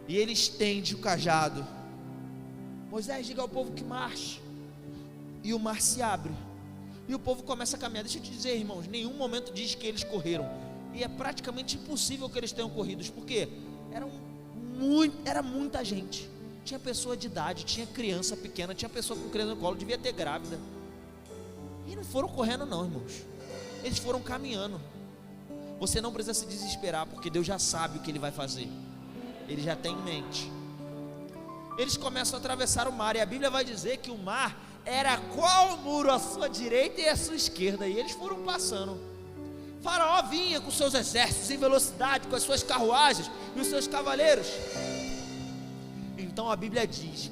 S1: E ele estende o cajado. Moisés, diga ao povo que marche. E o mar se abre, e o povo começa a caminhar. Deixa eu te dizer, irmãos, nenhum momento diz que eles correram, e é praticamente impossível que eles tenham corrido, porque era muita gente. Tinha pessoa de idade, tinha criança pequena, tinha pessoa com criança no colo, devia ter grávida. E não foram correndo não, irmãos. Eles foram caminhando. Você não precisa se desesperar, porque Deus já sabe o que Ele vai fazer. Ele já tem em mente. Eles começam a atravessar o mar, e a Bíblia vai dizer que o mar era qual muro à sua direita e à sua esquerda, e eles foram passando. Faraó vinha com seus exércitos em velocidade, com as suas carruagens e os seus cavaleiros. Então a Bíblia diz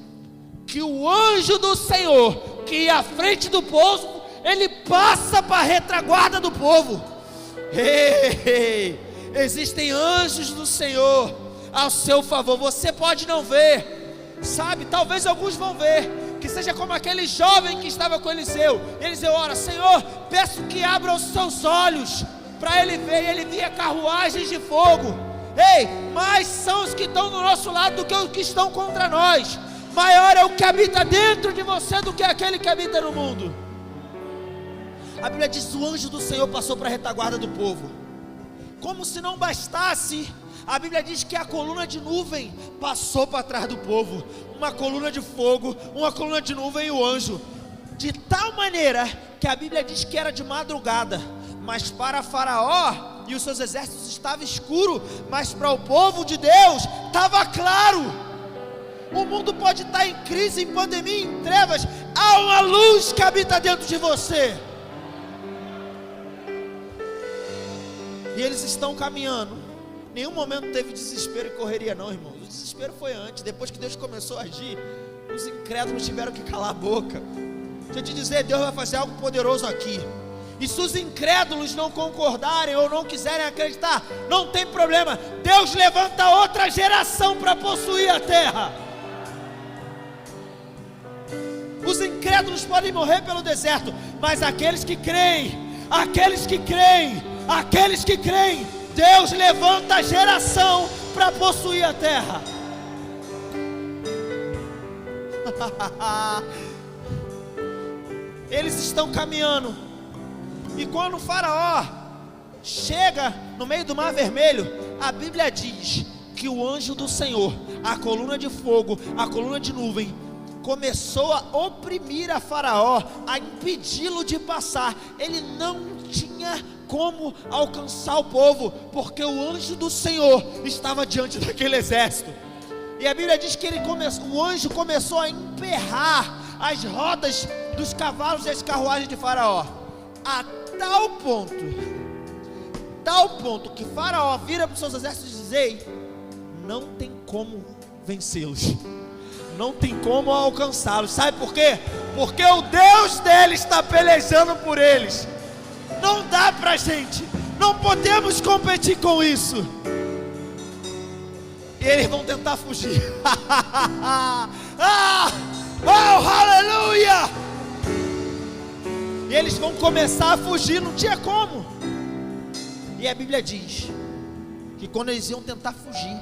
S1: que o anjo do Senhor, que ia à frente do povo, ele passa para a retaguarda do povo. Existem anjos do Senhor ao seu favor. Você pode não ver, sabe, talvez alguns vão ver, que seja como aquele jovem que estava com Eliseu. Eliseu ora: Senhor, peço que abra os seus olhos para ele ver. E ele via carruagens de fogo. Mais são os que estão do nosso lado do que os que estão contra nós. Maior é o que habita dentro de você do que aquele que habita no mundo. A Bíblia diz: o anjo do Senhor passou para a retaguarda do povo. Como se não bastasse, a Bíblia diz que a coluna de nuvem passou para trás do povo. Uma coluna de fogo, uma coluna de nuvem e o anjo. De tal maneira que a Bíblia diz que era de madrugada, mas para Faraó e os seus exércitos estava escuro, mas para o povo de Deus estava claro. O mundo pode estar em crise, em pandemia, em trevas. Há uma luz que habita dentro de você. E eles estão caminhando. Nenhum momento teve desespero e correria não, irmãos. O desespero foi antes. Depois que Deus começou a agir, os incrédulos tiveram que calar a boca. Deixa eu te dizer, Deus vai fazer algo poderoso aqui. E se os incrédulos não concordarem ou não quiserem acreditar, não tem problema. Deus levanta outra geração para possuir a terra. Os incrédulos podem morrer pelo deserto, mas aqueles que creem, Deus levanta a geração para possuir a terra. Eles estão caminhando, e quando o faraó chega no meio do Mar Vermelho, a Bíblia diz que o anjo do Senhor, a coluna de fogo, a coluna de nuvem, começou a oprimir a faraó, a impedi-lo de passar. Ele não tinha como alcançar o povo, porque o anjo do Senhor estava diante daquele exército. E a Bíblia diz que o anjo começou a emperrar as rodas dos cavalos e as carruagens de faraó, a tal ponto que faraó vira para os seus exércitos e diz: ei, não tem como vencê-los, não tem como alcançá-los. Sabe por quê? Porque o Deus deles está pelejando por eles. Não dá pra gente, não podemos competir com isso. E eles vão tentar fugir. Oh, aleluia! E eles vão começar a fugir, não tinha como. E a Bíblia diz que quando eles iam tentar fugir,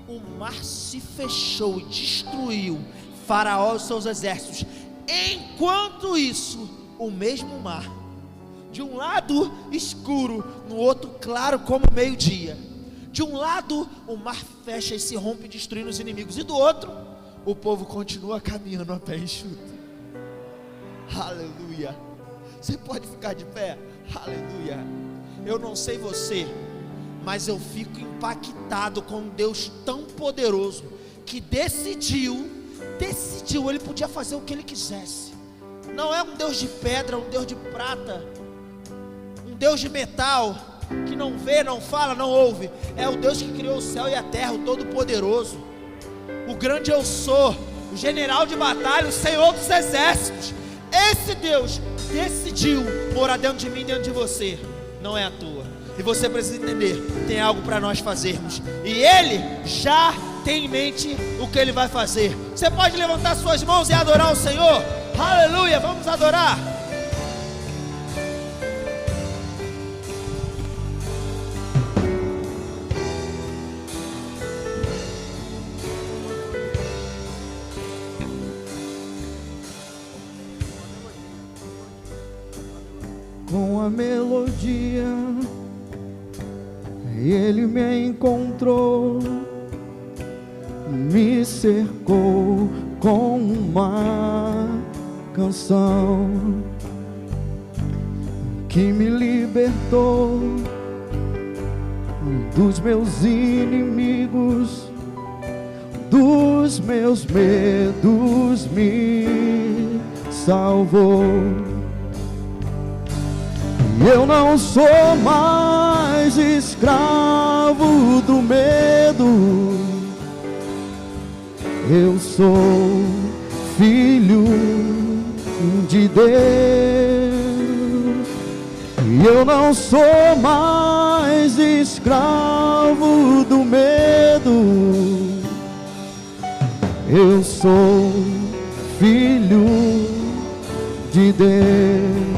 S1: o mar se fechou e destruiu Faraó e seus exércitos. Enquanto isso, o mesmo mar, de um lado escuro, no outro claro como meio-dia. De um lado o mar fecha e se rompe, destruindo os inimigos, e do outro o povo continua caminhando a pé enxuto. Aleluia. Você pode ficar de pé? Aleluia. Eu não sei você, mas eu fico impactado com um Deus tão poderoso, que decidiu, ele podia fazer o que ele quisesse. Não é um Deus de pedra, um Deus de prata, um Deus de metal, que não vê, não fala, não ouve. É o Deus que criou o céu e a terra, o Todo-Poderoso, o grande eu sou, o general de batalha, o Senhor dos exércitos. Esse Deus decidiu morar dentro de mim, dentro de você. Não é à toa. E você precisa entender, tem algo para nós fazermos, e Ele já tem em mente o que Ele vai fazer. Você pode levantar suas mãos e adorar o Senhor? Aleluia, vamos adorar.
S2: Com a melodia, Ele me encontrou, me cercou com uma canção que me libertou dos meus inimigos, dos meus medos, me salvou. Eu não sou mais escravo do medo, eu sou filho de Deus. E eu não sou mais escravo do medo, eu sou filho de Deus.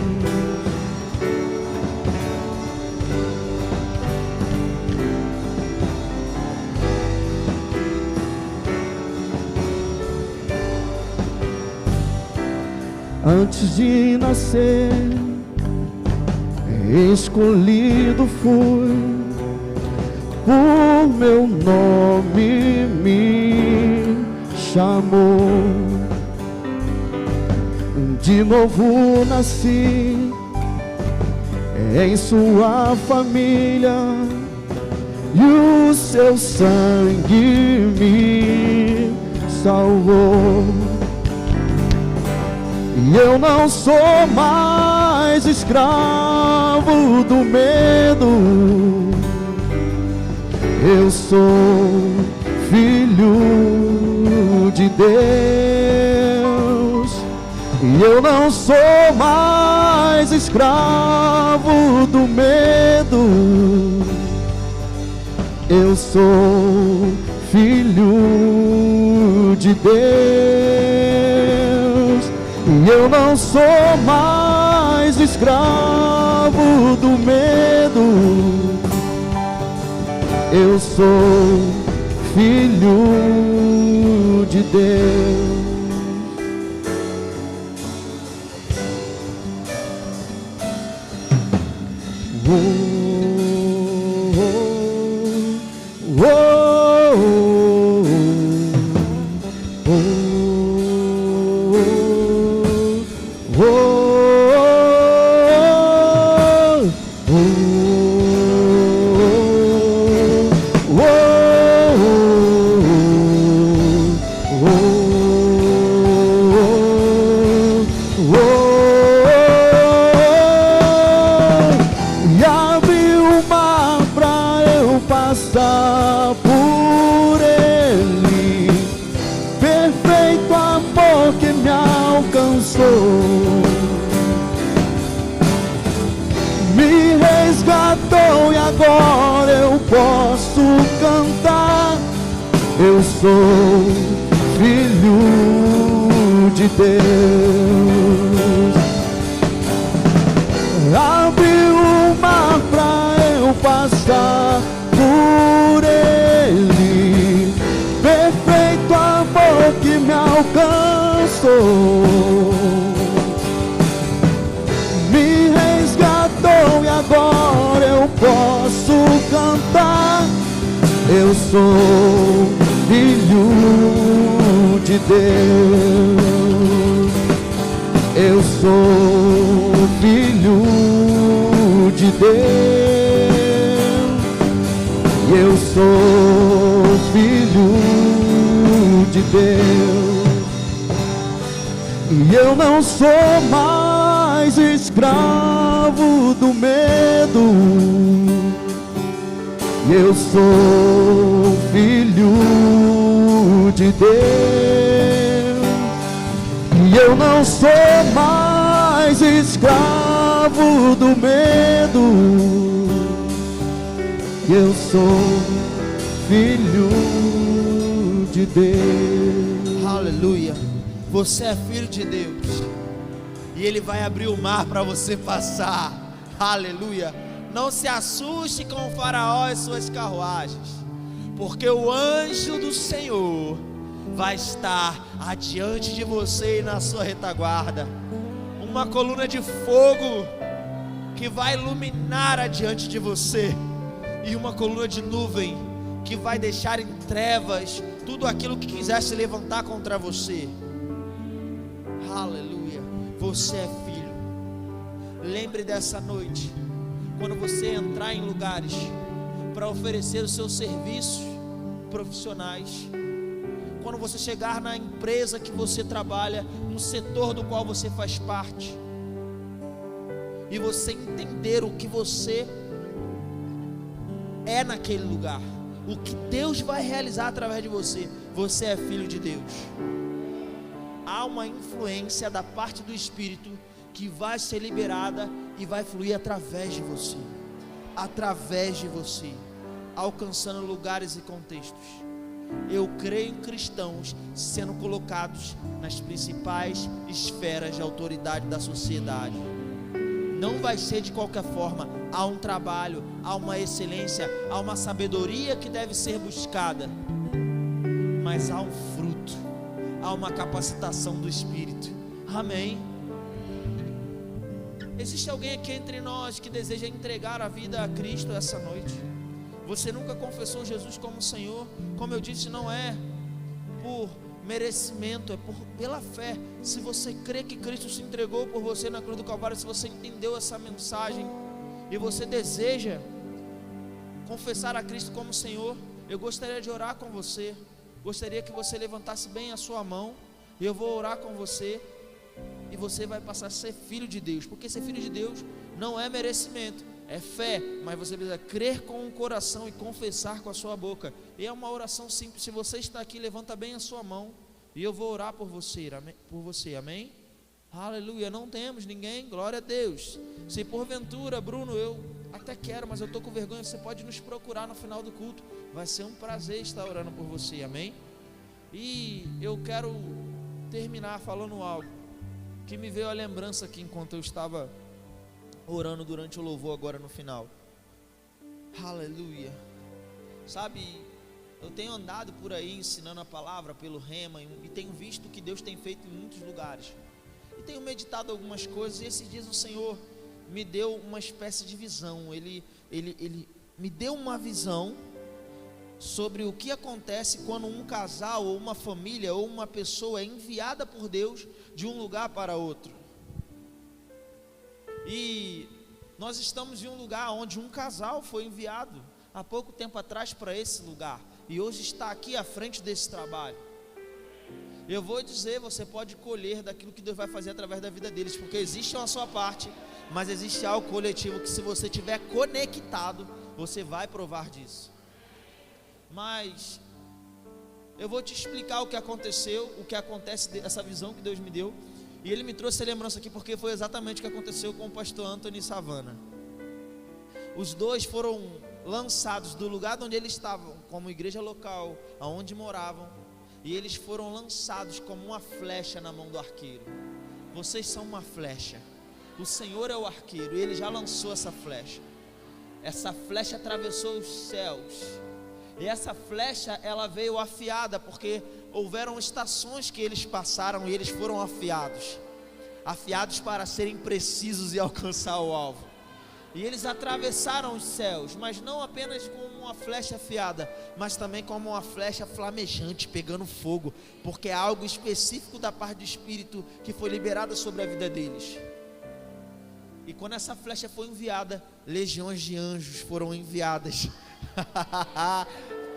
S2: Antes de nascer, escolhido fui, por meu nome me chamou. De novo nasci em sua família, e o seu sangue me salvou. E eu não sou mais escravo do medo, eu sou filho de Deus. E eu não sou mais escravo do medo, eu sou filho de Deus. E E eu não sou mais escravo do medo. Eu sou filho de Deus. Me resgatou e agora eu posso cantar. Eu sou filho de Deus. Abriu o mar pra eu passar por ele. Perfeito amor que me alcançou. Me resgatou e agora eu posso cantar. Eu sou filho de Deus. Eu sou filho de Deus. Eu sou filho de Deus. E eu não sou mais escravo do medo. Eu sou filho de Deus. E eu não sou mais escravo do medo. Eu sou filho de Deus.
S1: Aleluia. Você é filho de Deus. E Ele vai abrir o mar para você passar. Aleluia. Não se assuste com o faraó e suas carruagens, porque o anjo do Senhor vai estar adiante de você e na sua retaguarda. Uma coluna de fogo que vai iluminar adiante de você, e uma coluna de nuvem que vai deixar em trevas tudo aquilo que quiser se levantar contra você. Aleluia. Você é filho. Lembre dessa noite, quando você entrar em lugares para oferecer os seus serviços profissionais, quando você chegar na empresa que você trabalha, no setor do qual você faz parte, e você entender o que você é naquele lugar, o que Deus vai realizar através de você. Você é filho de Deus. Há uma influência da parte do Espírito que vai ser liberada e vai fluir através de você, alcançando lugares e contextos. Eu creio em cristãos sendo colocados nas principais esferas de autoridade da sociedade. Não vai ser de qualquer forma. Há um trabalho, há uma excelência, há uma sabedoria que deve ser buscada, mas há um fruto, há uma capacitação do Espírito. Amém. Existe alguém aqui entre nós que deseja entregar a vida a Cristo essa noite? Você nunca confessou Jesus como Senhor? Como eu disse, não é por merecimento, é pela fé. Se você crê que Cristo se entregou por você na cruz do Calvário, se você entendeu essa mensagem e você deseja confessar a Cristo como Senhor, eu gostaria de orar com você. Gostaria que você levantasse bem a sua mão, e eu vou orar com você, e você vai passar a ser filho de Deus. Porque ser filho de Deus não é merecimento, é fé, mas você precisa crer com o coração e confessar com a sua boca. E é uma oração simples. Se você está aqui, levanta bem a sua mão, e eu vou orar por você, amém? Aleluia. Não temos ninguém, glória a Deus. Se porventura, Bruno, eu até quero, mas eu estou com vergonha, você pode nos procurar no final do culto. Vai ser um prazer estar orando por você, amém? E eu quero terminar falando algo. que me veio a lembrança aqui enquanto eu estava orando durante o louvor agora no final. Aleluia. Sabe, eu tenho andado por aí ensinando a palavra pelo Rema e tenho visto o que Deus tem feito em muitos lugares. E tenho meditado algumas coisas, e esses dias o Senhor me deu uma espécie de visão. Ele me deu uma visão sobre o que acontece quando um casal, ou uma família, ou uma pessoa é enviada por Deus de um lugar para outro. E nós estamos em um lugar onde um casal foi enviado há pouco tempo atrás para esse lugar, e hoje está aqui à frente desse trabalho. Eu vou dizer, você pode colher daquilo que Deus vai fazer através da vida deles, porque existe uma sua parte, mas existe algo coletivo que, se você estiver conectado, você vai provar disso. Mas eu vou te explicar o que aconteceu, o que acontece, essa visão que Deus me deu. E Ele me trouxe a lembrança aqui porque foi exatamente o que aconteceu com o pastor Anthony e Savana. Os dois foram lançados do lugar onde eles estavam, como igreja local, aonde moravam, e eles foram lançados como uma flecha na mão do arqueiro. Vocês são uma flecha. O Senhor é o arqueiro, e Ele já lançou essa flecha. Essa flecha atravessou os céus. E essa flecha, ela veio afiada, porque houveram estações que eles passaram e eles foram afiados para serem precisos e alcançar o alvo. E eles atravessaram os céus, mas não apenas como uma flecha afiada, mas também como uma flecha flamejante, pegando fogo, porque é algo específico da parte do Espírito que foi liberada sobre a vida deles. E quando essa flecha foi enviada, legiões de anjos foram enviadas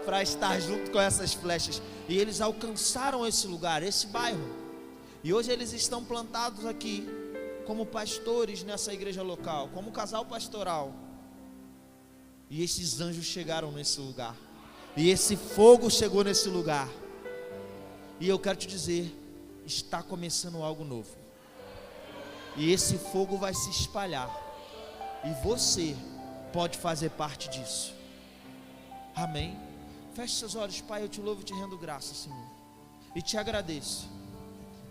S1: para estar junto com essas flechas, e eles alcançaram esse lugar, esse bairro, e hoje eles estão plantados aqui como pastores nessa igreja local, como casal pastoral. E esses anjos chegaram nesse lugar, e esse fogo chegou nesse lugar, e eu quero te dizer, está começando algo novo, e esse fogo vai se espalhar, e você pode fazer parte disso. Amém? Feche seus olhos. Pai, eu te louvo e te rendo graça, Senhor, e te agradeço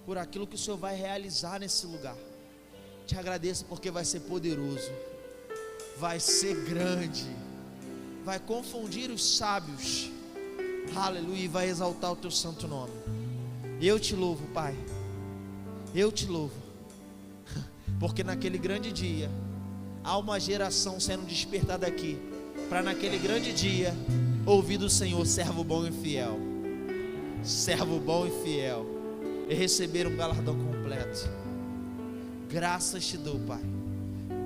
S1: por aquilo que o Senhor vai realizar nesse lugar. Te agradeço porque vai ser poderoso, vai ser grande, vai confundir os sábios, aleluia, e vai exaltar o teu santo nome. Eu te louvo, Pai, eu te louvo, porque naquele grande dia há uma geração sendo despertada aqui, para naquele grande dia ouvir do Senhor: servo bom e fiel, servo bom e fiel, e receber um galardão completo. Graças te dou, Pai,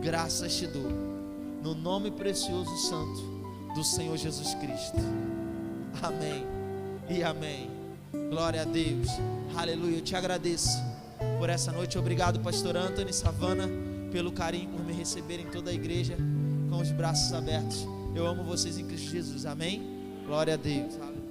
S1: graças te dou, no nome precioso e santo do Senhor Jesus Cristo. Amém e amém. Glória a Deus, aleluia. Eu te agradeço por essa noite. Obrigado, pastor Anthony, Savana, pelo carinho, por me receberem toda a igreja com os braços abertos. Eu amo vocês em Cristo Jesus, amém? Glória a Deus, aleluia.